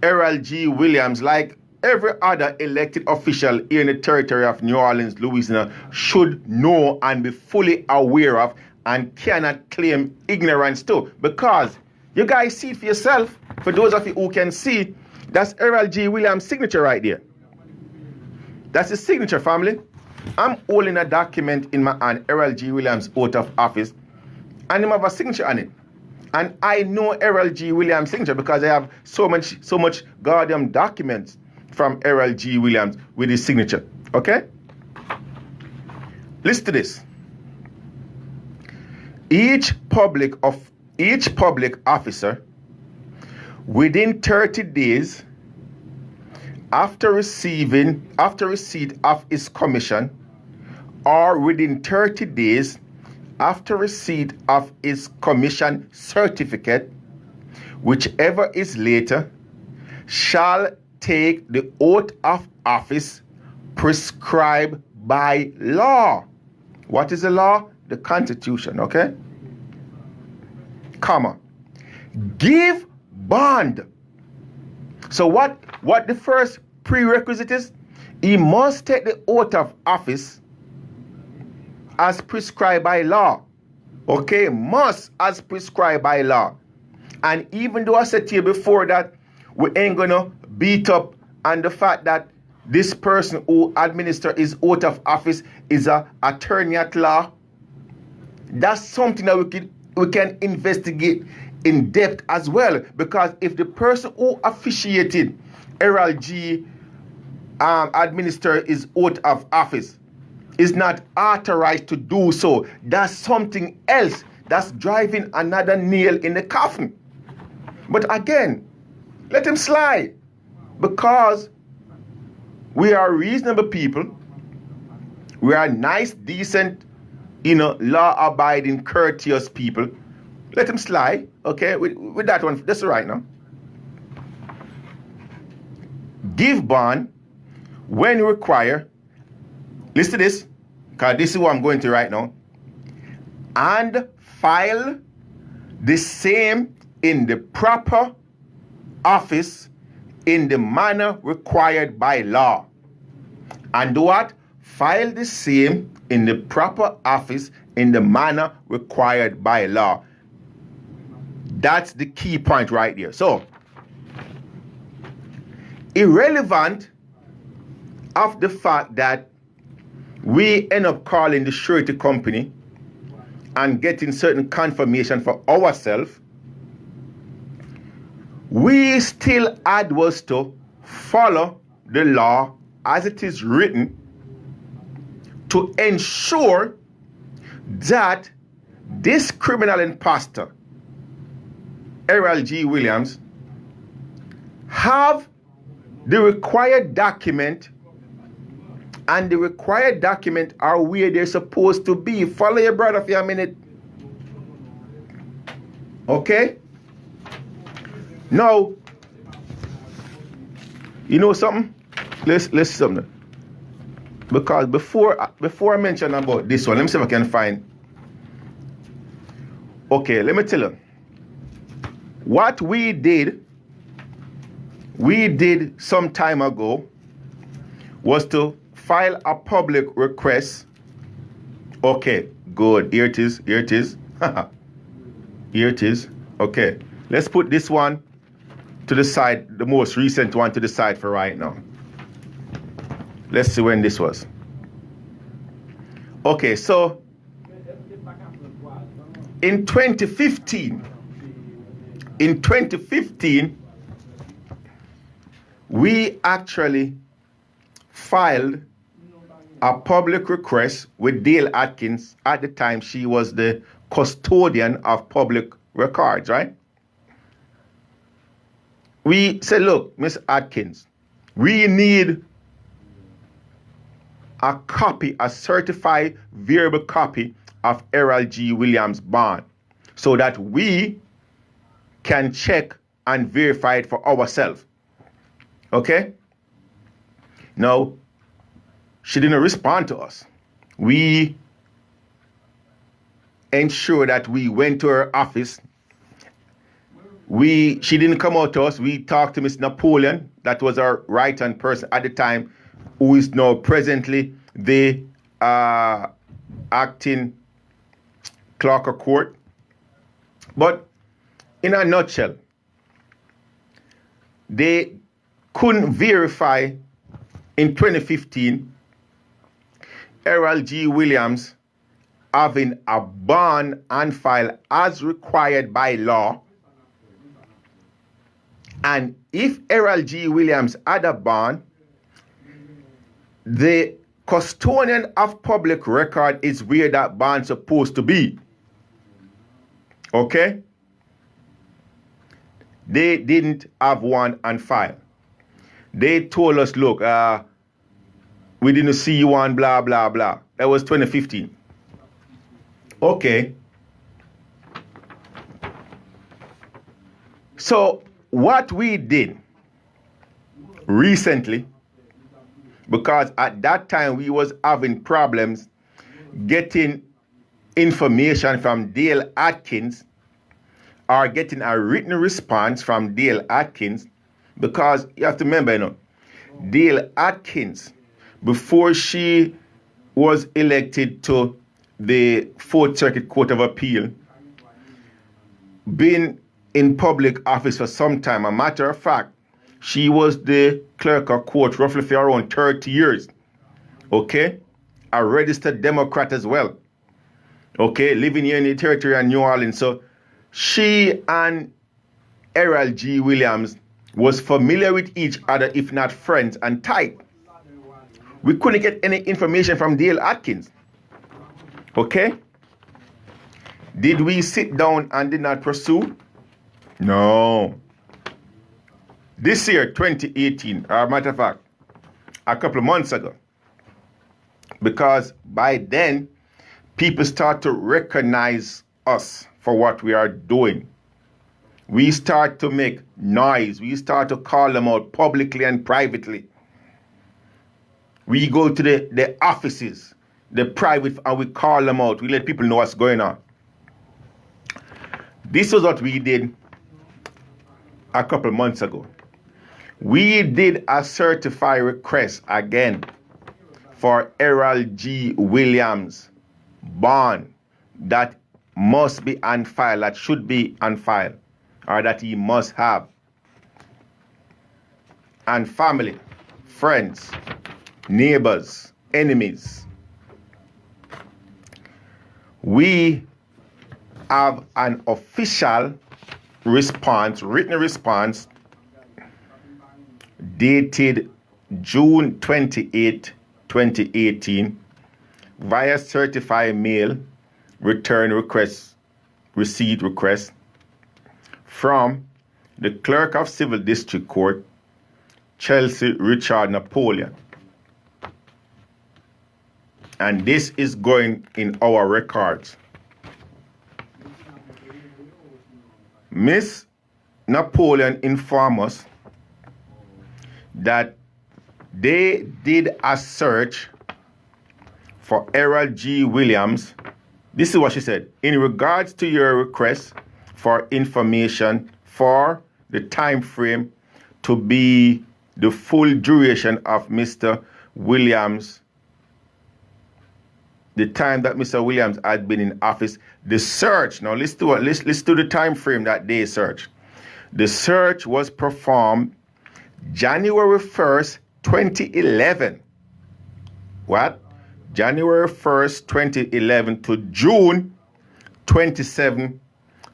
Erroll G. Williams, like every other elected official here in the territory of New Orleans, Louisiana, should know and be fully aware of, and cannot claim ignorance to. Because you guys see it for yourself. For those of you who can see, that's Erroll G. Williams' signature right there. That's his signature, family. I'm holding a document in my hand, Erroll G. Williams' oath of office, and him have a signature on it. And I know Erroll G. Williams' signature because I have so much goddamn documents from Erroll G. Williams with his signature. Okay? Listen to this. Each public officer within 30 days after receipt of his commission, or within 30 days after receipt of his commission certificate, whichever is later, shall take the oath of office prescribed by law. What is the law? The Constitution, okay? Comma. Give bond. So what the first prerequisite is? He must take the oath of office as prescribed by law. Okay? Must as prescribed by law. And even though I said to you before that we ain't gonna beat up on the fact that this person who administers his oath of office is an attorney at law, that's something that we can investigate in depth as well. Because if the person who officiated Erroll G. administer his oath of office is not authorized to do so, that's something else. That's driving another nail in the coffin. But again, let him slide, because we are reasonable people. We are nice, decent, law-abiding, courteous people. Let him slide, okay? With that one, that's right now. Give bond when required. Listen to this, because this is what I'm going to right now. And file the same in the proper office in the manner required by law. And do what? File the same in the proper office in the manner required by law. That's the key point right there. So, irrelevant of the fact that we end up calling the surety company and getting certain confirmation for ourselves, we still advise to follow the law as it is written to ensure that this criminal imposter, Erroll G. Williams, have the required document, and the required document are where they're supposed to be. Follow your brother for a minute. Okay? Now, you know something? Let's something. Because before I mention about this one, let me see if I can find. Okay, let me tell you. What we did some time ago was to file a public request. Okay, good. Here it is. Here it is. Here it is. Okay, let's put this one to the side, the most recent one to the side for right now. Let's see when this was. Okay, so in 2015, we actually filed a public request with Dale Atkins. At the time, she was the custodian of public records, right? We said, look, Miss Atkins, we need a copy, a certified variable copy of Erroll G. Williams' bond so that we can check and verify it for ourselves. Okay? Now, she didn't respond to us. We ensured that we went to her office. She didn't come out to us. We talked to Miss Napoleon, that was our right-hand person at the time, who is now presently the acting clerk of court. But in a nutshell, they couldn't verify in 2015 Erroll G. Williams having a bond on file as required by law. And if Erroll G. Williams had a bond, the custodian of public record is where that bond's supposed to be. Okay? They didn't have one on file. They told us, look, we didn't see one, blah, blah, blah. That was 2015. Okay. So what we did recently, because at that time we was having problems getting information from Dale Atkins or getting a written response from Dale Atkins, because you have to remember, you know, Dale Atkins, before she was elected to the 4th Circuit Court of Appeal, been in public office for some time. A matter of fact, she was the clerk of court roughly for around 30 years. Okay? A registered Democrat as well. Okay? Living here in the territory of New Orleans. So she and Erroll G. Williams was familiar with each other, if not friends, and tight. We couldn't get any information from Dale Atkins. Okay? Did we sit down and did not pursue? No. This year, 2018, as a matter of fact, a couple of months ago, because by then, people start to recognize us for what we are doing. We start to make noise. We start to call them out publicly and privately. We go to the offices, the private, and we call them out. We let people know what's going on. This was what we did a couple of months ago. We did a certified request again for Erroll G. Williams bond that must be on file, that should be on file, or that he must have. And family, friends, neighbors, enemies. We have an official response, written response, dated June 28, 2018, via certified mail, return request, receipt request, from the Clerk of Civil District Court, Chelsea Richard Napoleon. And this is going in our records. Miss Napoleon informed us that they did a search for Erroll G. Williams. This is what she said. In regards to your request for information for the time frame to be the full duration of Mr. Williams, the time that Mr. Williams had been in office, the search, now let's do the time frame that they searched. The search was performed January 1st, 2011. What? January 1st, 2011 to June 27,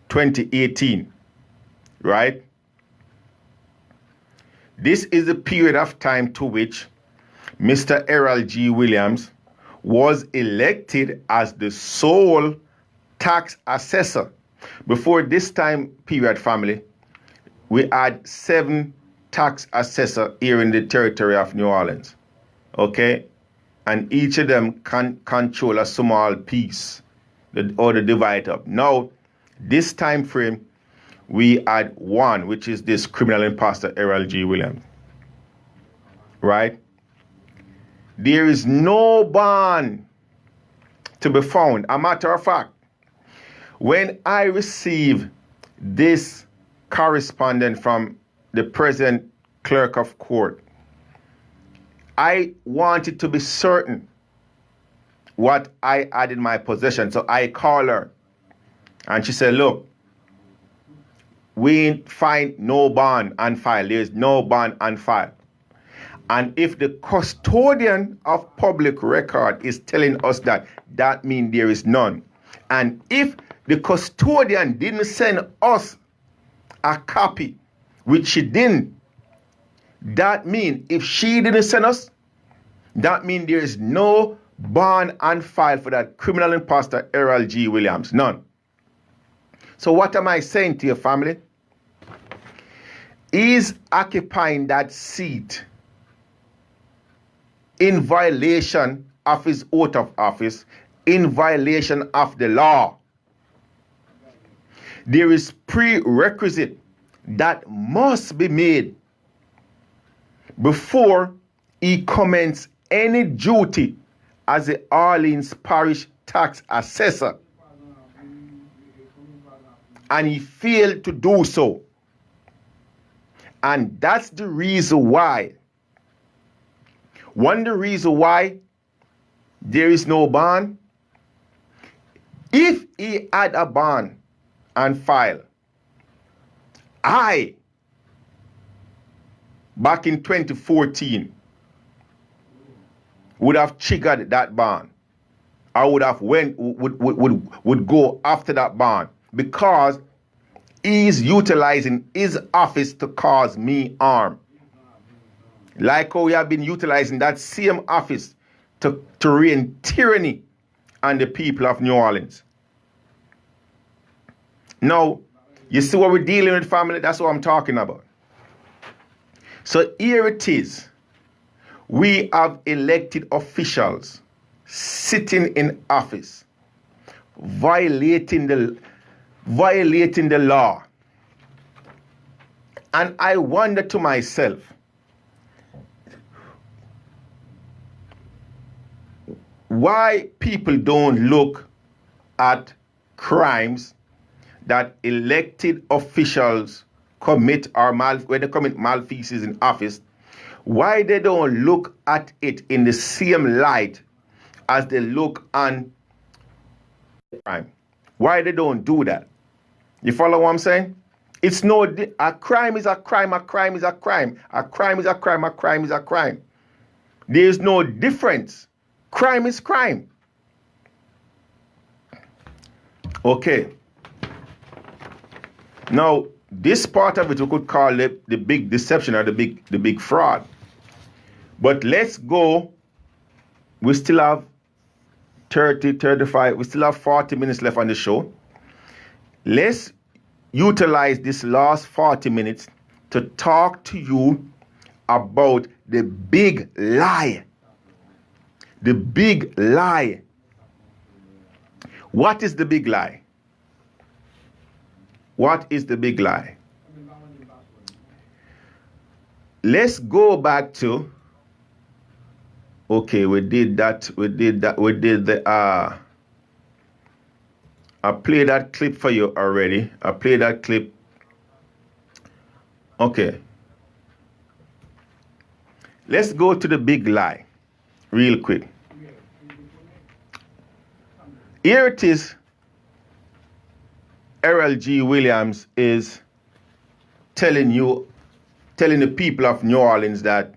2018. Right? This is the period of time to which Mr. Erroll G. Williams was elected as the sole tax assessor. Before this time period, family, we had 7 tax assessors here in the territory of New Orleans. Okay? And each of them can control a small piece or the divide up. Now, this time frame, we had 1, which is this criminal imposter Erroll G. Williams. Right? There is no bond to be found. A matter of fact, when I received this correspondence from the present clerk of court, I wanted to be certain what I had in my possession. So I called her and she said, look, we find no bond on file. There's no bond on file. And if the custodian of public record is telling us that, that means there is none. And if the custodian didn't send us a copy, which she didn't, that means if she didn't send us, that means there is no bond on file for that criminal imposter Erroll G. Williams. None. So what am I saying to your family? He's occupying that seat in violation of his oath of office, in violation of the law. There is prerequisite that must be made before he commences any duty as the Orleans Parish tax assessor. And he failed to do so. And that's the reason why. One of the reasons why there is no bond. If he had a bond on file, back in 2014, would have triggered that bond. I would have would go after that bond because he's utilizing his office to cause me harm. Like how we have been utilizing that same office to reign tyranny on the people of New Orleans. Now, you see what we're dealing with, family? That's what I'm talking about. So here it is. We have elected officials sitting in office, violating the law. And I wonder to myself, why people don't look at crimes that elected officials commit or when they commit malfeasance in office, why they don't look at it in the same light as they look on crime. Why they don't do that? You follow what I'm saying? It's no, a crime is a crime, a crime is a crime, a crime is a crime, a crime is a crime. There is no difference. Crime is crime. Okay. Now, this part of it we could call it the big deception or the big fraud. But let's go. We still have 30, 35, we still have 40 minutes left on the show. Let's utilize this last 40 minutes to talk to you about the big lie. The big lie. What is the big lie? What is the big lie? Let's go back to, okay, we did the, I played that clip for you already. I played that clip. Okay. Let's go to the big lie real quick. Here it is. Erroll G. Williams is telling the people of New Orleans that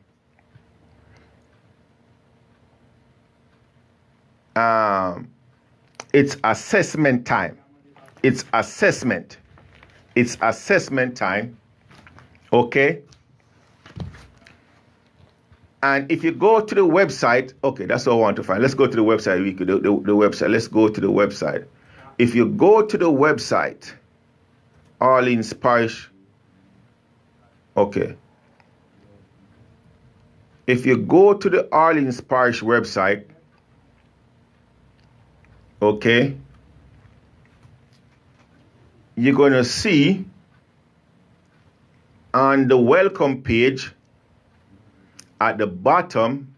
it's assessment time. It's assessment. It's assessment time. Okay? And if you go to the website, okay, that's what I want to find. Let's go to the website. We could do the website. Let's go to the website. If you go to the website, Orleans Parish, okay. If you go to the Orleans Parish website, okay, you're going to see on the welcome page at the bottom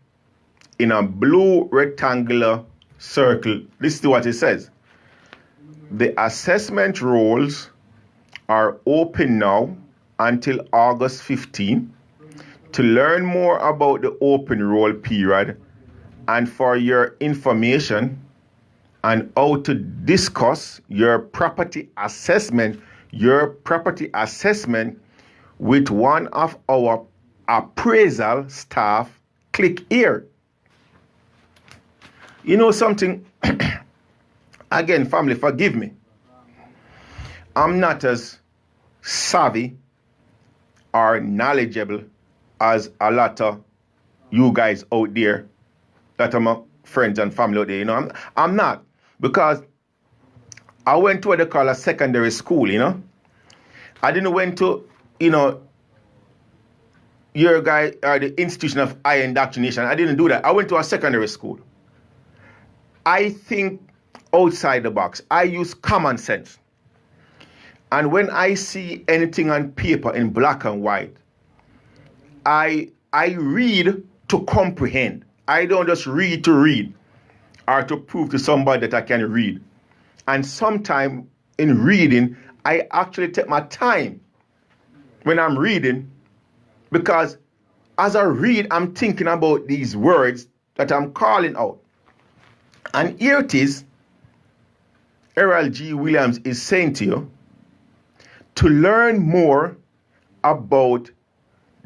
in a blue rectangular circle, this is what it says. The assessment rolls are open now until August 15. To learn more about the open roll period and for your information and how to discuss your property assessment with one of our appraisal staff, click here. You know something? Again, family, forgive me. I'm not as savvy or knowledgeable as a lot of you guys out there that are my friends and family out there. You know, I'm not, because I went to what they call a secondary school, you know. I didn't went to, you know, your guy or the institution of higher indoctrination. I didn't do that. I went to a secondary school. I think outside the box. I use common sense. And when I see anything on paper in black and white, I read to comprehend. I don't just read to read or to prove to somebody that I can read. And sometimes in reading, I actually take my time when I'm reading, because as I read, I'm thinking about these words that I'm calling out. And here it is, Erroll G. Williams is saying to you, to learn more about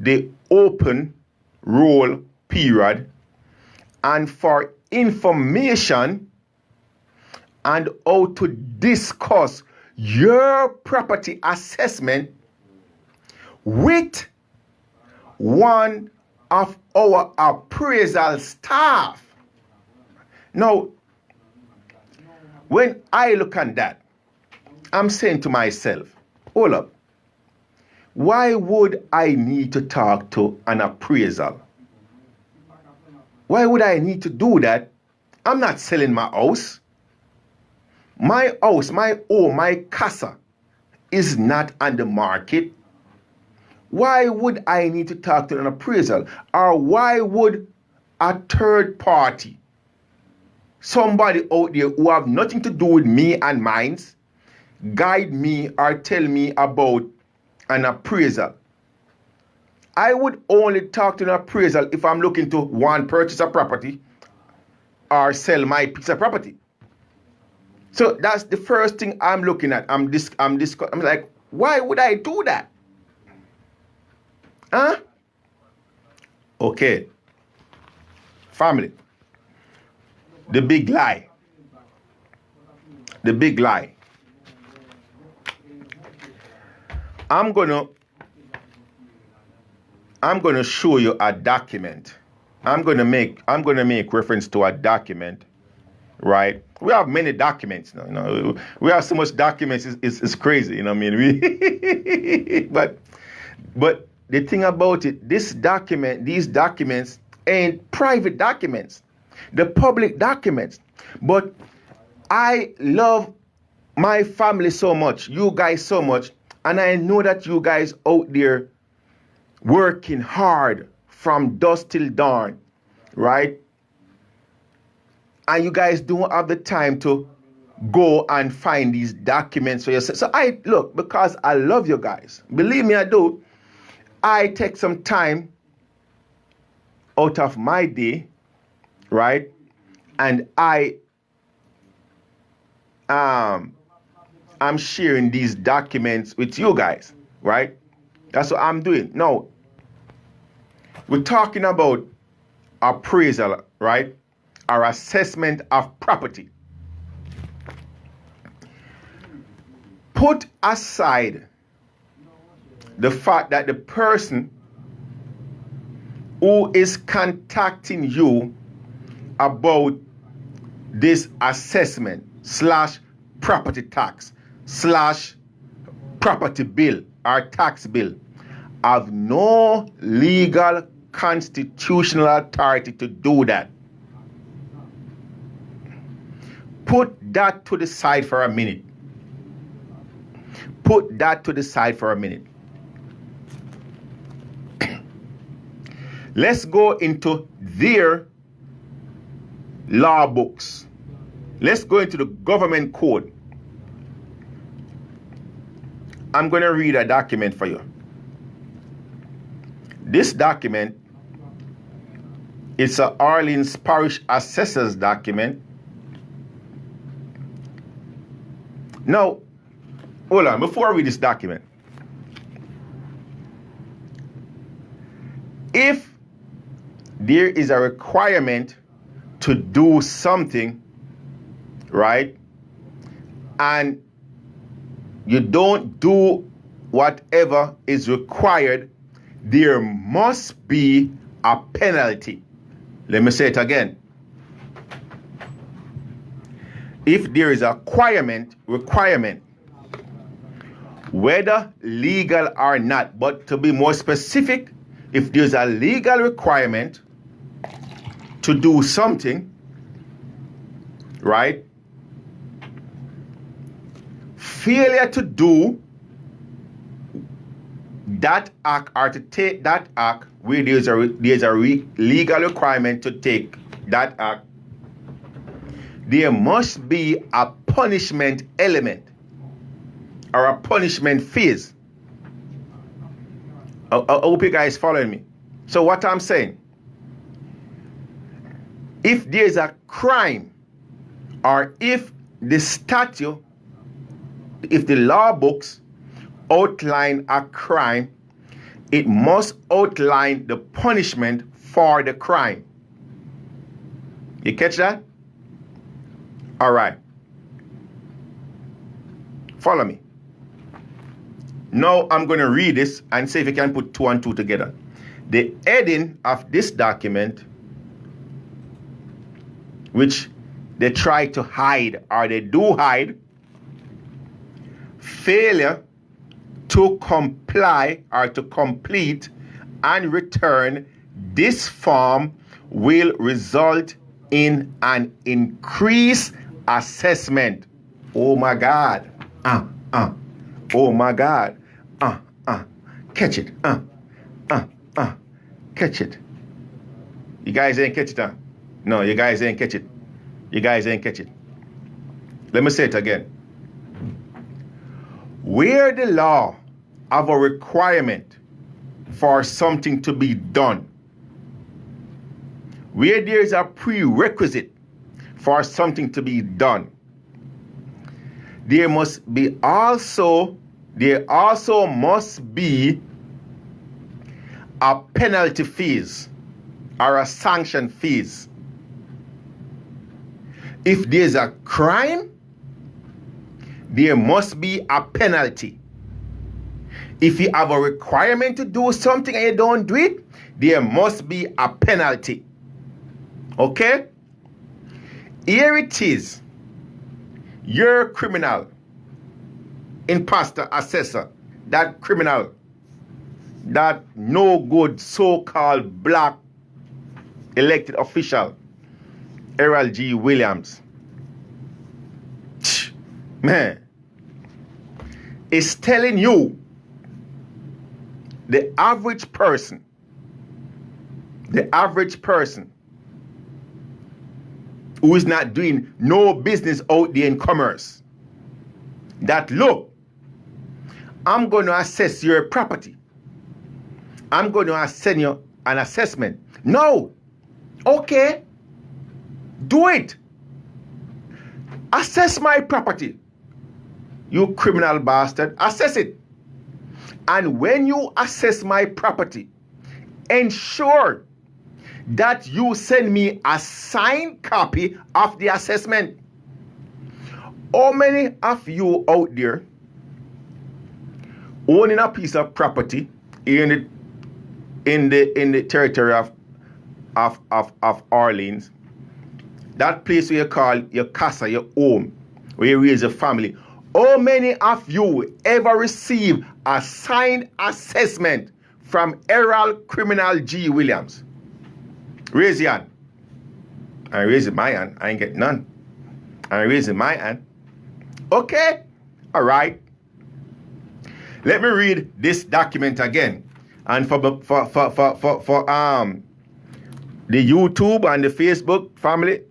the open roll period and for information and how to discuss your property assessment with one of our appraisal staff. Now, when I look at that, I'm saying to myself, hold up, why would I need to talk to an appraisal? Why would I need to do that? I'm not selling my house. My house, my home, my casa is not on the market. Why would I need to talk to an appraisal? Or why would a third party, somebody out there who have nothing to do with me and mine, guide me or tell me about an appraisal? I would only talk to an appraisal if I'm looking to, one, purchase a property or sell my piece of property. So that's the first thing I'm looking at. I'm like, why would I do that? Huh? Okay. Family. The big lie. The big lie. I'm gonna show you a document. I'm gonna make reference to a document, right? We have many documents now. You know, we have so much documents. It's crazy. You know what I mean? but the thing about it, these documents ain't private documents. The public documents. But I love my family so much, you guys so much, and I know that you guys out there working hard from dusk till dawn, right? And you guys don't have the time to go and find these documents for yourself. So because I love you guys, believe me, I do. I take some time out of my day, right? And I'm sharing these documents with you guys, right? That's what I'm doing. Now, we're talking about appraisal, right? Our assessment of property. Put aside the fact that the person who is contacting you about this assessment / property tax / property bill or tax bill have no legal constitutional authority to do that. Put that to the side for a minute. Put that to the side for a minute. Let's go into their law books. Let's go into the government code. I'm going to read a document for you. This document is a Orleans Parish Assessor's document. Now, hold on, before I read this document, if there is a requirement to do something, right, and you don't do whatever is required, there must be a penalty. Let me say it again. If there is a requirement, whether legal or not, but to be more specific, if there's a legal requirement to do something, right? Failure to do that act or to take that act where there's a legal requirement to take that act, there must be a punishment element or a punishment phase. I hope you guys following me. So what I'm saying, if there's a crime or if the statute, if the law books outline a crime, it must outline the punishment for the crime. You catch that? All right. Follow me. Now I'm going to read this and see if you can put 2 and 2 together. The heading of this document, which they try to hide or they do hide, failure to comply or to complete and return this form will result in an increased assessment. Oh my God. Oh my God. Catch it. Catch it. You guys ain't catch it, huh? No, you guys ain't catch it. You guys ain't catch it. Let me say it again. Where the law have a requirement for something to be done, where there is a prerequisite for something to be done, there also must be a penalty fees or a sanction fees. If there's a crime, there must be a penalty. If you have a requirement to do something and you don't do it, there must be a penalty. Okay? Here it is. You're a criminal, imposter, assessor, that criminal, that no good so-called black elected official, Erroll G. Williams. Man, is telling you the average person who is not doing no business out there in commerce, that look, I'm going to assess your property. I'm going to send you an assessment. No. Okay. Do it. Assess my property. You criminal bastard. Assess it. And when you assess my property, ensure that you send me a signed copy of the assessment. How many of you out there owning a piece of property in the territory of Orleans, that place where you call your casa, your home, where you raise a family? How many of you ever receive a signed assessment from Erroll Criminal G. Williams? Raise your hand. I'm raising my hand. I ain't getting none. I'm raising my hand. Okay. All right. Let me read this document again. And for the YouTube and the Facebook family,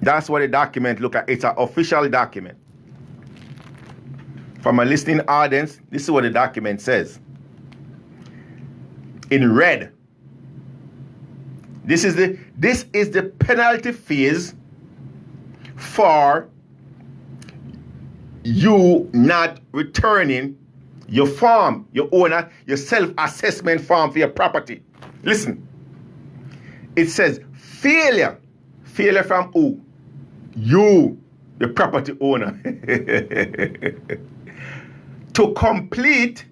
that's what the document look like. It's an official document. For my listening audience, this is what the document says. In red. This is the penalty phase for you not returning your form, your self-assessment form for your property. Listen. It says failure. Failure from who? You, the property owner. To complete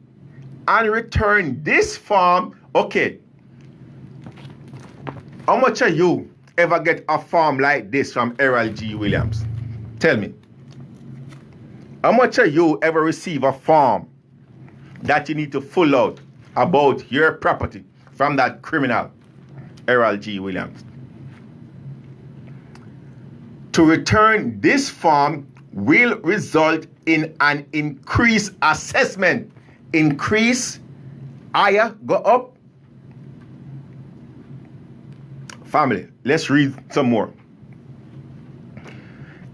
and return this form. Okay. How much of you ever get a form like this from Erroll G. Williams? Tell me. How much of you ever receive a form that you need to fill out about your property from that criminal, Erroll G. Williams? To return this form will result in an increased assessment. Increase, higher, go up. Family, let's read some more.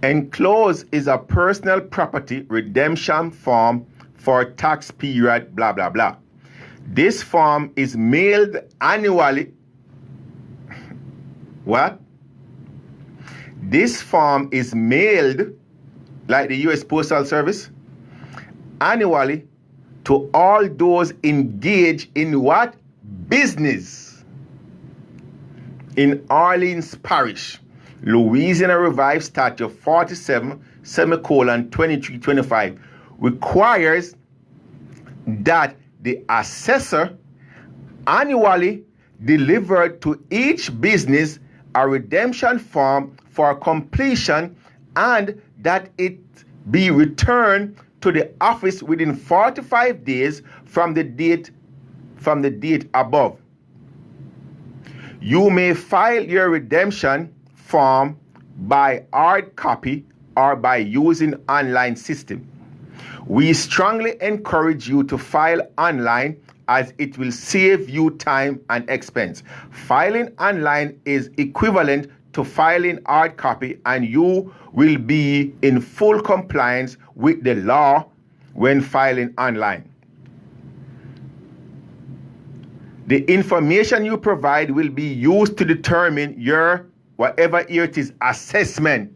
Enclosed is a personal property redemption form for tax period, blah, blah, blah. This form is mailed annually. What? This form is mailed, like the U.S. Postal Service, annually to all those engaged in what? Business in Orleans Parish. Louisiana Revised Statute 47, semicolon 2325 requires that the assessor annually deliver to each business a redemption form for completion and that it be returned to the office within 45 days from the date above. You may file your redemption form by hard copy or by using online system. We strongly encourage you to file online as it will save you time and expense. Filing online is equivalent to filing hard copy and you will be in full compliance with the law when filing online. The information you provide will be used to determine your, whatever year it is, assessment.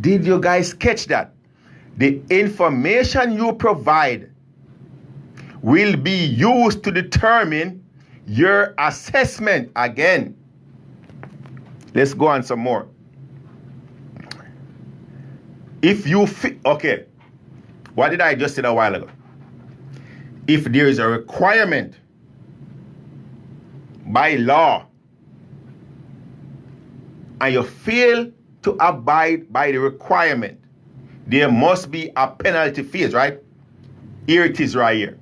Did you guys catch that? The information you provide will be used to determine your assessment. Again, let's go on some more. If you okay, what did I just say a while ago? If there is a requirement by law and you fail to abide by the requirement, there must be a penalty phase, right? Here it is right here.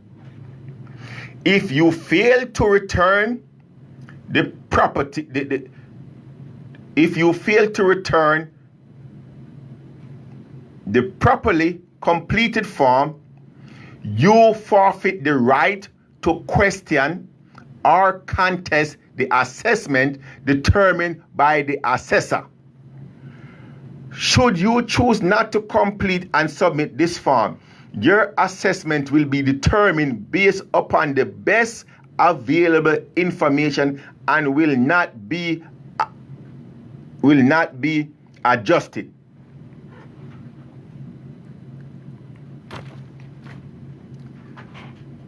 If you fail to return the property, if you fail to return the properly completed form, you forfeit the right to question or contest the assessment determined by the assessor. Should you choose not to complete and submit this form, your assessment will be determined based upon the best available information and will not be adjusted.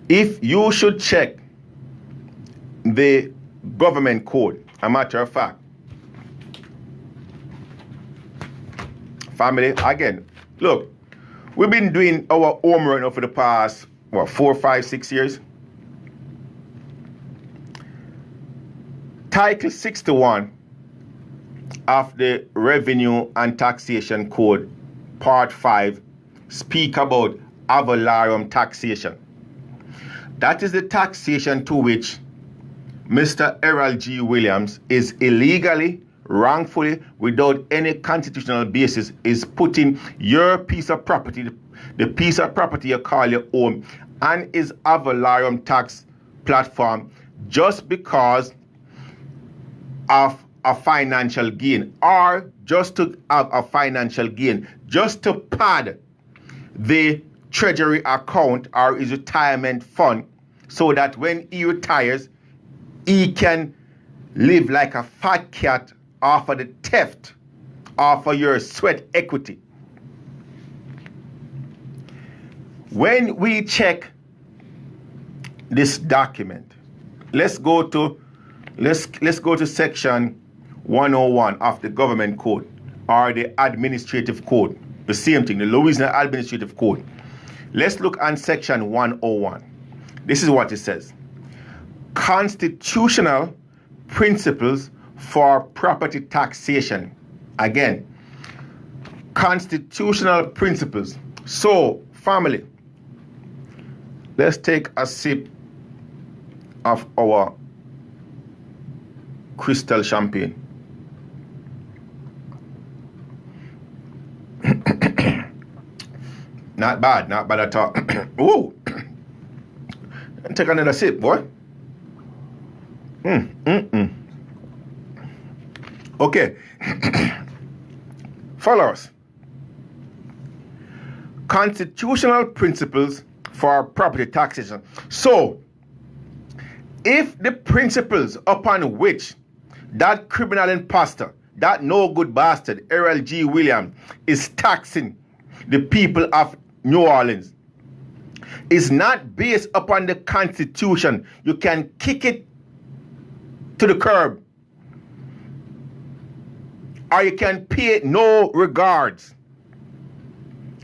If you should check the government code, a matter of fact, family, again, look, we've been doing our homework now for the past, 4, 5, 6 years. Title 61 of the Revenue and Taxation Code, Part 5, speak about ad valorem taxation. That is the taxation to which Mr. Erroll G. Williams is illegally, wrongfully, without any constitutional basis, is putting your piece of property, the piece of property you call your own, and is ad valorem tax platform just because of a financial gain, or just to have a financial gain, just to pad the treasury account or his retirement fund, so that when he retires, he can live like a fat cat off of the theft, off of your sweat equity. When we check this document, let's go to section 101 of the government code, or the administrative code, the same thing, the Louisiana administrative code. Let's look at section 101. This is what it says. Constitutional principles for property taxation. Again, constitutional principles. So, family, let's take a sip of our crystal champagne. Not bad at all. Ooh. Take another sip, boy. Okay. Follow us. Constitutional principles for property taxation. So, if the principles upon which that criminal imposter, that no good bastard, Erroll G. Williams, is taxing the people of New Orleans, is not based upon the Constitution, you can kick it to the curb, or you can pay no regards.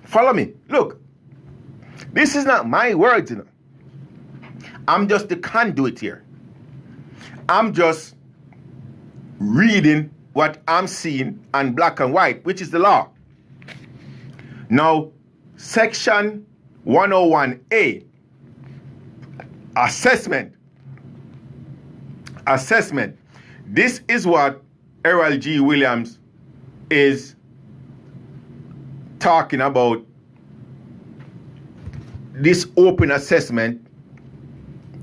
Follow me. Look, this is not my words, you know. I'm just the conduit here. I'm just reading what I'm seeing on black and white, which is the law. Now, section 101A, assessment. This is what Erroll G. Williams is talking about. This open assessment.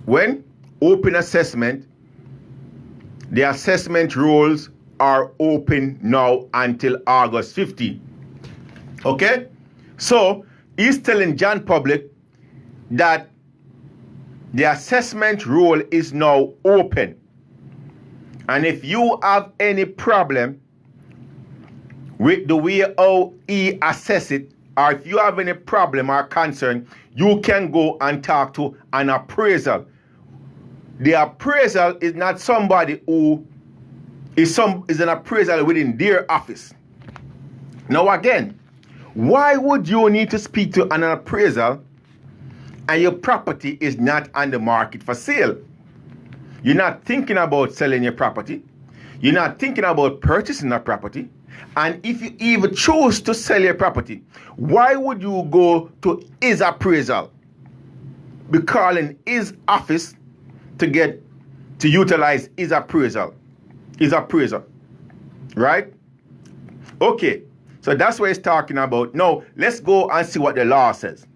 When open assessment, the assessment rolls are open now until August 15. Okay? So, he's telling John Public that the assessment roll is now open. And if you have any problem with the way how he assess it, or if you have any problem or concern, you can go and talk to an appraisal. The appraisal is not somebody who is an appraisal within their office. Now again, Why would you need to speak to an appraisal and your property is not on the market for sale? You're not thinking about selling your property. You're not thinking about purchasing a property. And if you even choose to sell your property, why would you go to his appraisal? Be calling his office to utilize his appraisal. Right? Okay. So that's what it's talking about. Now, let's go and see what the law says.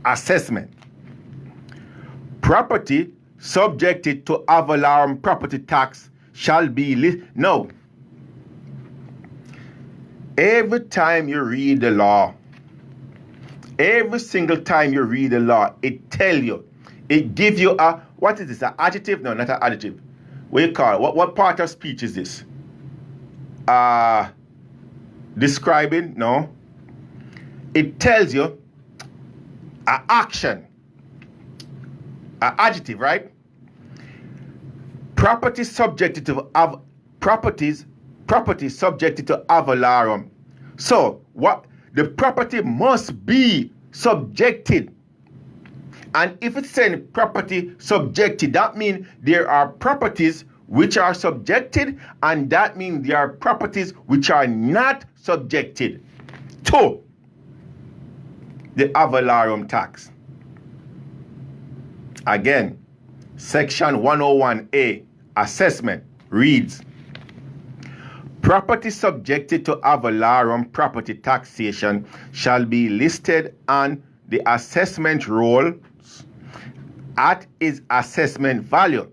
Assessment. Property subjected to ad valorem property tax shall be No. Every time you read the law, every single time you read the law, it tells you, it gives you a, what is this, an adjective? No, not an adjective. What do you call it? What part of speech is this? Describing? No. It tells you an action, an adjective, right? Property subjected to property subjected to ad valorem. So what the property must be subjected. And if it's saying property subjected, that means there are properties which are subjected, and that means there are properties which are not subjected to the ad valorem tax. Again, section 101A, assessment, reads, property subjected to ad valorem property taxation shall be listed on the assessment rolls at its assessment value.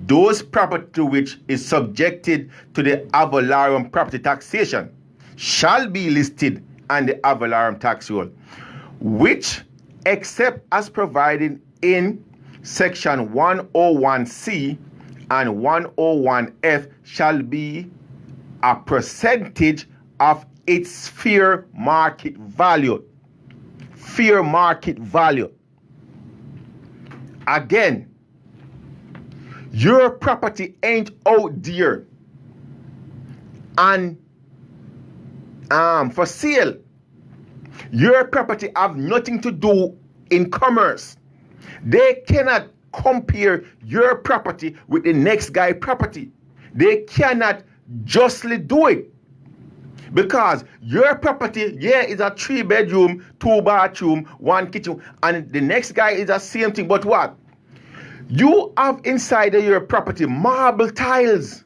Those property to which is subjected to the ad valorem property taxation shall be listed on the ad valorem tax roll, which, except as provided in section 101C and 101F, shall be a percentage of its fair market value. Fair market value. Again, your property ain't out there and for sale. Your property have nothing to do in commerce. They cannot compare your property with the next guy's property. They cannot justly do it, because your property, yeah, is a 3-bedroom, 2-bathroom, 1 kitchen, and the next guy is the same thing. But what? You have inside of your property marble tiles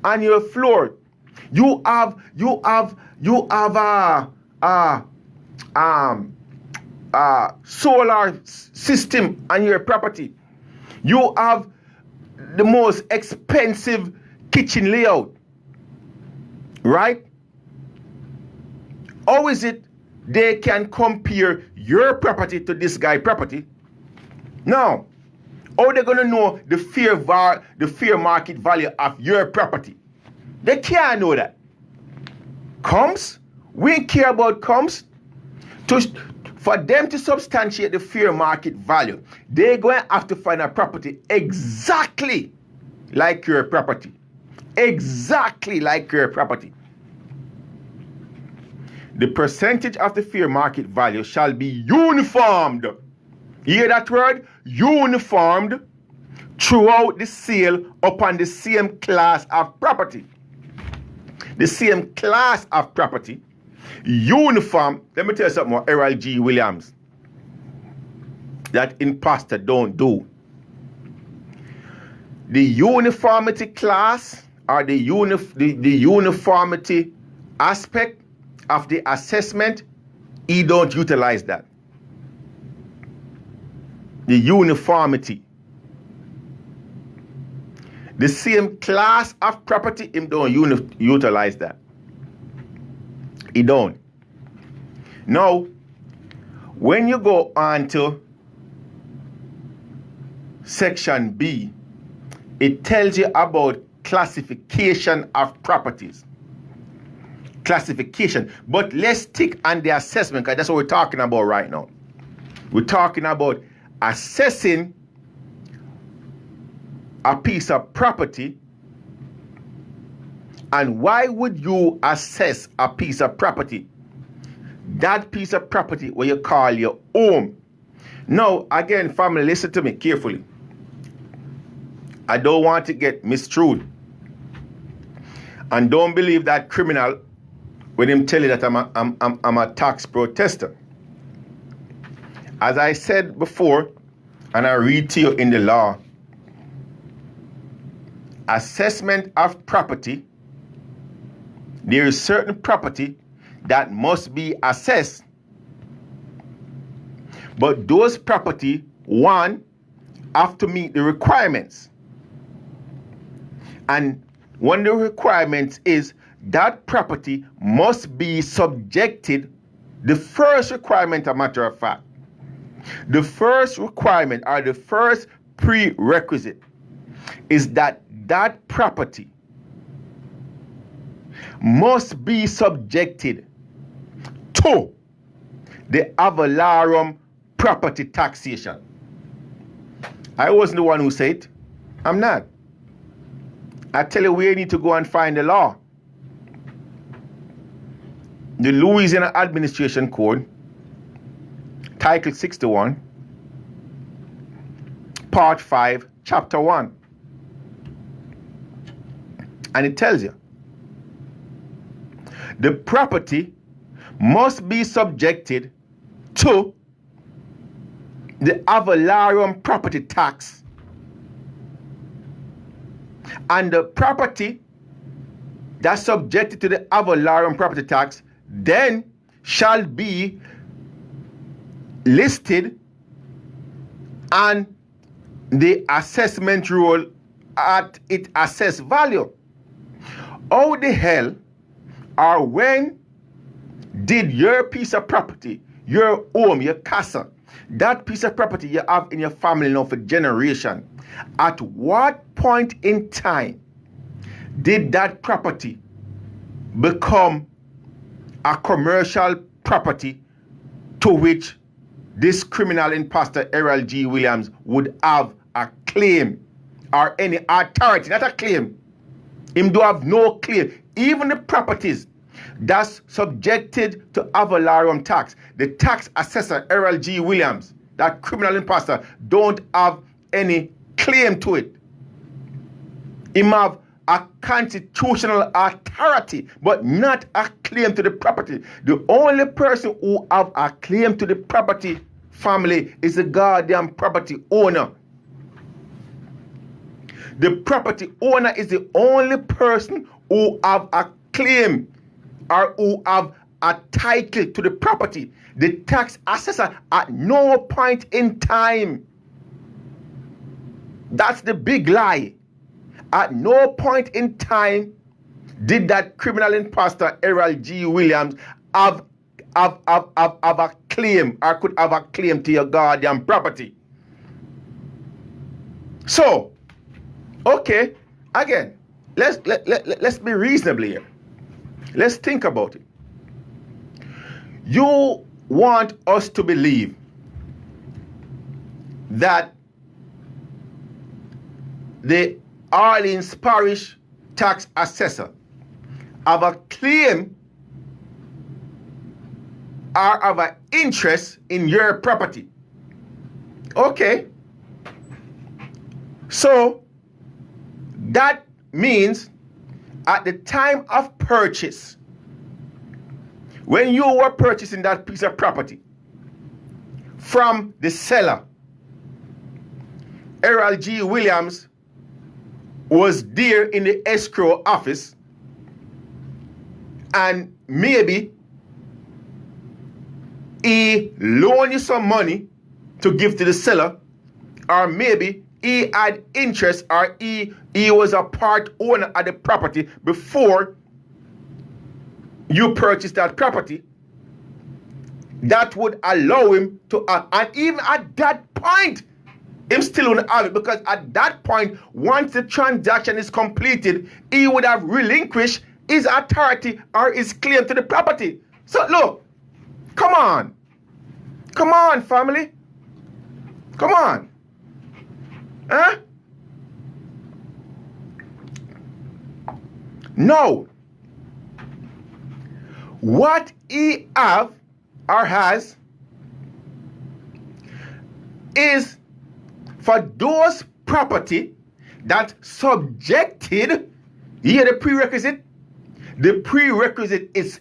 on your floor. You have solar system on your property. You have the most expensive kitchen layout, right? How is it they can compare your property to this guy's property? Now, how are they going to know the fair market value of your property? They can't know that. Comps? We care about comps. For them to substantiate the fair market value, they're going to have to find a property exactly like your property. Exactly like your property. The percentage of the fair market value shall be uniformed. You hear that word? Uniformed throughout the sale upon the same class of property. The same class of property. Uniform. Let me tell you something more. Erroll G. Williams. That imposter don't do. The uniformity class, or the uniformity aspect of the assessment, he don't utilize that. The uniformity. The same class of property, him don't utilize that. He don't. Now, when you go on to section B, it tells you about classification of properties. Classification. But let's stick on the assessment, because that's what we're talking about right now. We're talking about assessing a piece of property And why would you assess a piece of property? That piece of property where you call your home. Now, again, family, listen to me carefully. I don't want to get mistrued. And don't believe that criminal when him tell you that I'm a tax protester. As I said before, and I read to you in the law, assessment of property, there is certain property that must be assessed. But those property, one, have to meet the requirements. And one of the requirements is that property must be subjected, the first requirement, a matter of fact, the first requirement or the first prerequisite is that that property must be subjected to the ad valorem property taxation. I wasn't the one who said it. I'm not. I tell you where you need to go and find the law. The Louisiana Administration Code, Title 61, Part 5, Chapter 1. And it tells you, the property must be subjected to the ad valorem property tax. And the property that's subjected to the ad valorem property tax then shall be listed on the assessment roll at its assessed value. How the hell or when did your piece of property, your home, your castle, that piece of property you have in your family now for generation, at what point in time did that property become a commercial property to which this criminal imposter Erroll G. Williams would have a claim or any authority, not a claim. Him do have no claim. Even the properties that's subjected to ad valorem tax, the tax assessor Erroll G. Williams, that criminal imposter, don't have any claim to it. Him have a constitutional authority, but not a claim to the property. The only person who have a claim to the property, family, is the goddamn property owner. The property owner is the only person who have a claim or who have a title to the property. The tax assessor at no point in time. That's the big lie. At no point in time did that criminal imposter Erroll G. Williams have a claim or could have a claim to your goddamn property. So, okay, again, let's be reasonable here. Let's think about it. You want us to believe that the Orleans Parish tax assessor have a claim or have an interest in your property. Okay. So that means at the time of purchase, when you were purchasing that piece of property from the seller, Erroll G. Williams was there in the escrow office, and maybe he loaned you some money to give to the seller, or maybe he had interest, or he was a part owner of the property before you purchased that property. That would allow him to, and even at that point, him still wouldn't have it, because at that point, once the transaction is completed, he would have relinquished his authority or his claim to the property. So look, come on. Come on, family. Come on. Huh? No. What he have or has is for those property that subjected, you hear the prerequisite? The prerequisite is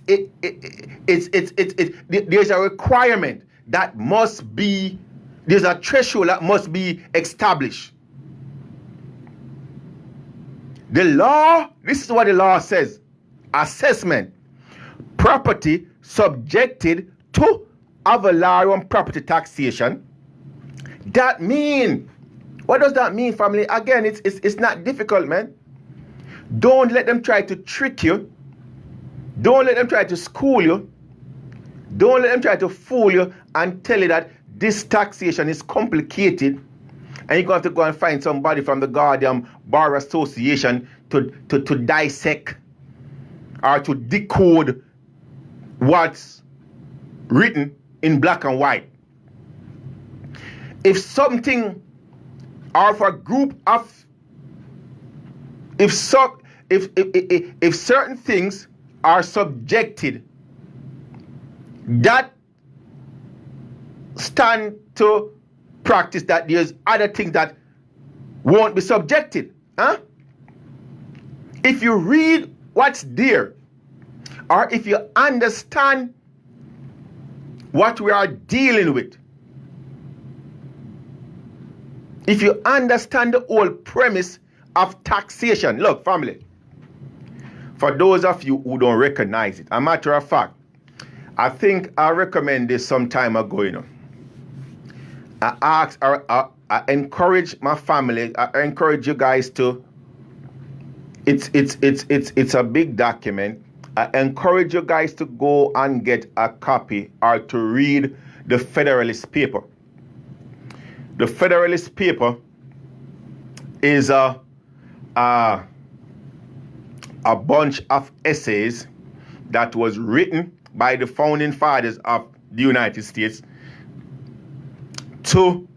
there's a requirement that must be, there's a threshold that must be established. The law, this is what the law says. Assessment. Property subjected to avalarium property taxation. That mean, what does that mean, family? Again, it's not difficult, man. Don't let them try to trick you. Don't let them try to school you. Don't let them try to fool you and tell you that this taxation is complicated and you're going to have to go and find somebody from the Guardian Bar Association to dissect or to decode what's written in black and white. If something, or for a group of, if certain things are subjected, that stand to practice that there's other things that won't be subjected. If you read what's there, or if you understand what we are dealing with, if you understand the whole premise of taxation. Look, family, for those of you who don't recognize it, a matter of fact, I think I recommended this some time ago, you know. I encourage my family, I encourage you guys to, it's a big document. I encourage you guys to go and get a copy or to read the Federalist paper. The Federalist paper is a bunch of essays that was written by the founding fathers of the United States to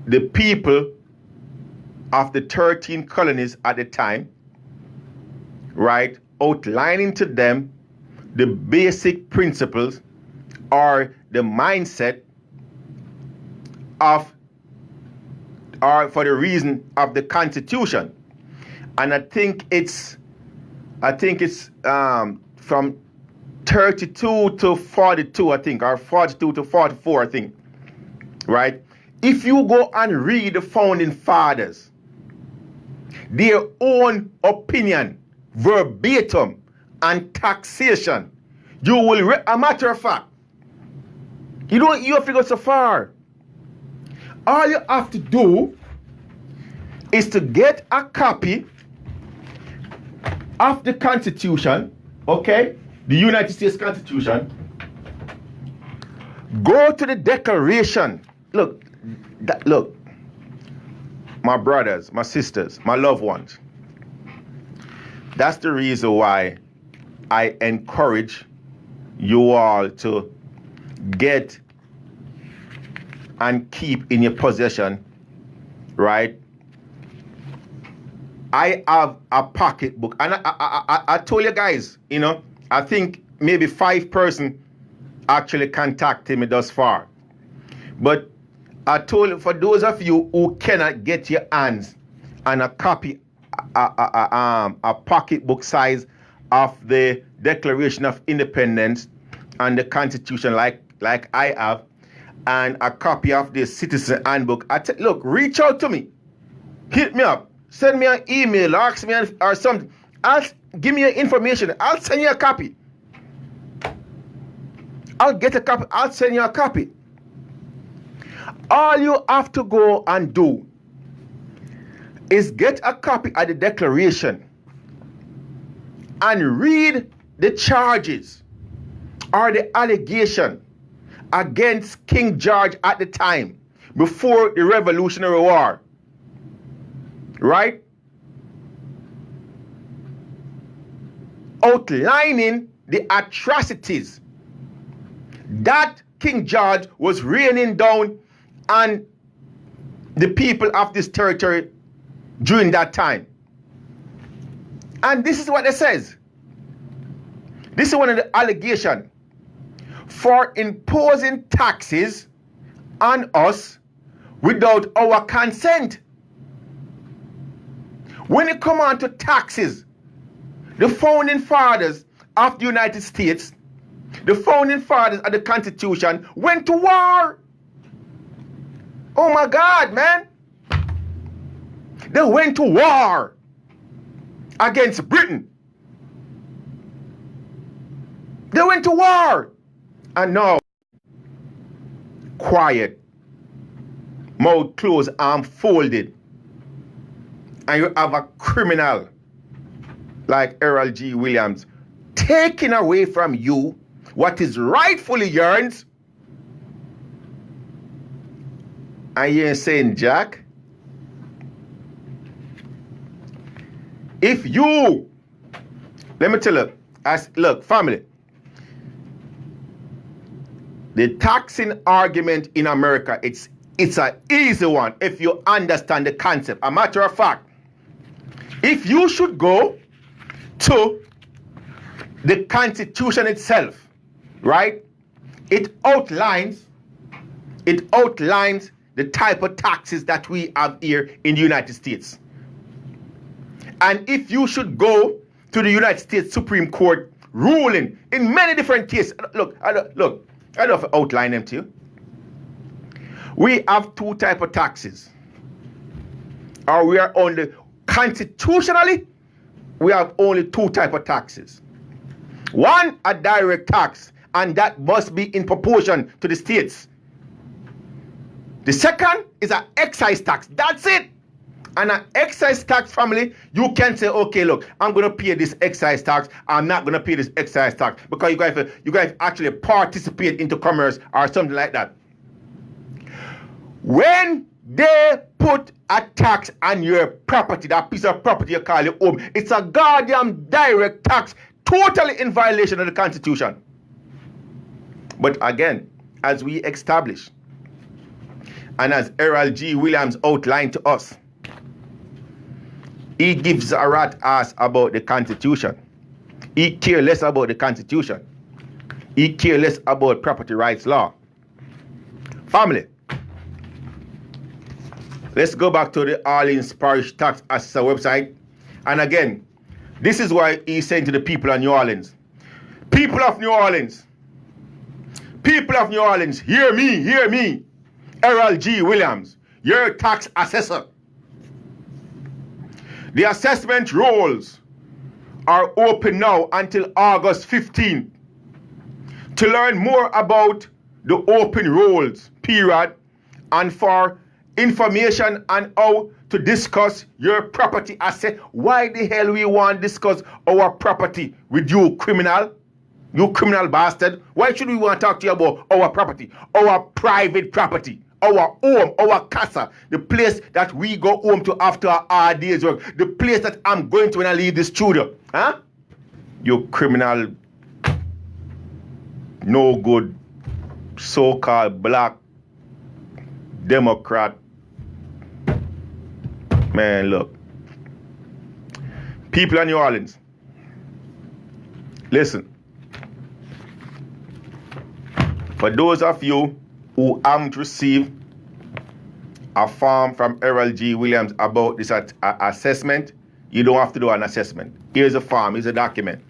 the people of the 13 colonies at the time, right? Outlining to them the basic principles or the mindset of, or for the reason of the Constitution. And I think it's from 32 to 42, I think, or 42 to 44, I think, right? If you go and read the founding fathers, their own opinion, verbatim, and taxation, you will, a matter of fact, you have to go so far. All you have to do is to get a copy of the Constitution, okay? The United States Constitution. Go to the Declaration. Look, my brothers, my sisters, my loved ones. That's the reason why I encourage you all to get and keep in your possession, right? I have a pocketbook, and I told you guys, you know, I think maybe 5 persons actually contacted me thus far. But I told you, for those of you who cannot get your hands on a copy, a pocketbook size of the Declaration of Independence and the Constitution, like I have, and a copy of the Citizen Handbook, look, reach out to me, hit me up, send me an email, ask me or something. Give me your information. I'll send you a copy. I'll get a copy. I'll send you a copy. All you have to go and do is get a copy of the Declaration and read the charges or the allegation against King George at the time, before the Revolutionary War. Right? Outlining the atrocities that King George was raining down on the people of this territory during that time. And this is what it says. This is one of the allegations for imposing taxes on us without our consent. When it comes on to taxes, the founding fathers of the United States, the founding fathers of the Constitution went to war. Oh my God, man. They went to war against Britain. They went to war. And now, quiet, mouth closed, arm folded. And you have a criminal like Erroll G. Williams taking away from you what is rightfully yours. And you're saying, Jack, if you, let me tell you, look, family, the taxing argument in America, it's an easy one if you understand the concept. A matter of fact, if you should go to the Constitution itself, right? It outlines the type of taxes that we have here in the United States. And if you should go to the United States Supreme Court ruling in many different cases, look, I don't have to outline them to you. We have two types of taxes. Or we are only, constitutionally, we have only two types of taxes. One, a direct tax, and that must be in proportion to the states. The second is an excise tax. That's it. And an excise tax, family, you can say, okay, look, I'm going to pay this excise tax. I'm not going to pay this excise tax because you guys actually participate into commerce or something like that. When they put a tax on your property, that piece of property you call your home, it's a goddamn direct tax, totally in violation of the Constitution. But again, as we establish, and as Erroll G. Williams outlined to us, he gives a rat ass about the Constitution. He cares less about the Constitution. He cares less about property rights law. Family, let's go back to the Orleans Parish Tax Assessor website. And again, this is why he's saying to the people of New Orleans, people of New Orleans, hear me, Erroll G. Williams, your tax assessor. The assessment rolls are open now until August 15th. To learn more about the open rolls period and for information on how to discuss your property asset. Why the hell we want to discuss our property with you, criminal? You criminal bastard. Why should we want to talk to you about our property? Our private property. Our home, our casa, the place that we go home to after our day's work, the place that I'm going to when I leave the studio. Huh? You criminal, no good, so-called black Democrat. Man, look. People in New Orleans, listen. For those of you who haven't received a form from Erroll G. Williams about this assessment, you don't have to do an assessment. Here's a form, here's a document.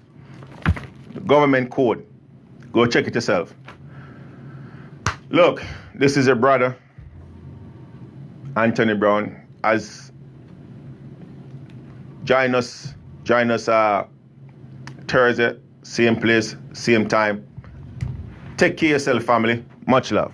The government code. Go check it yourself. Look, this is your brother, Anthony Brown. As join us Thursday, same place, same time. Take care of yourself, family. Much love.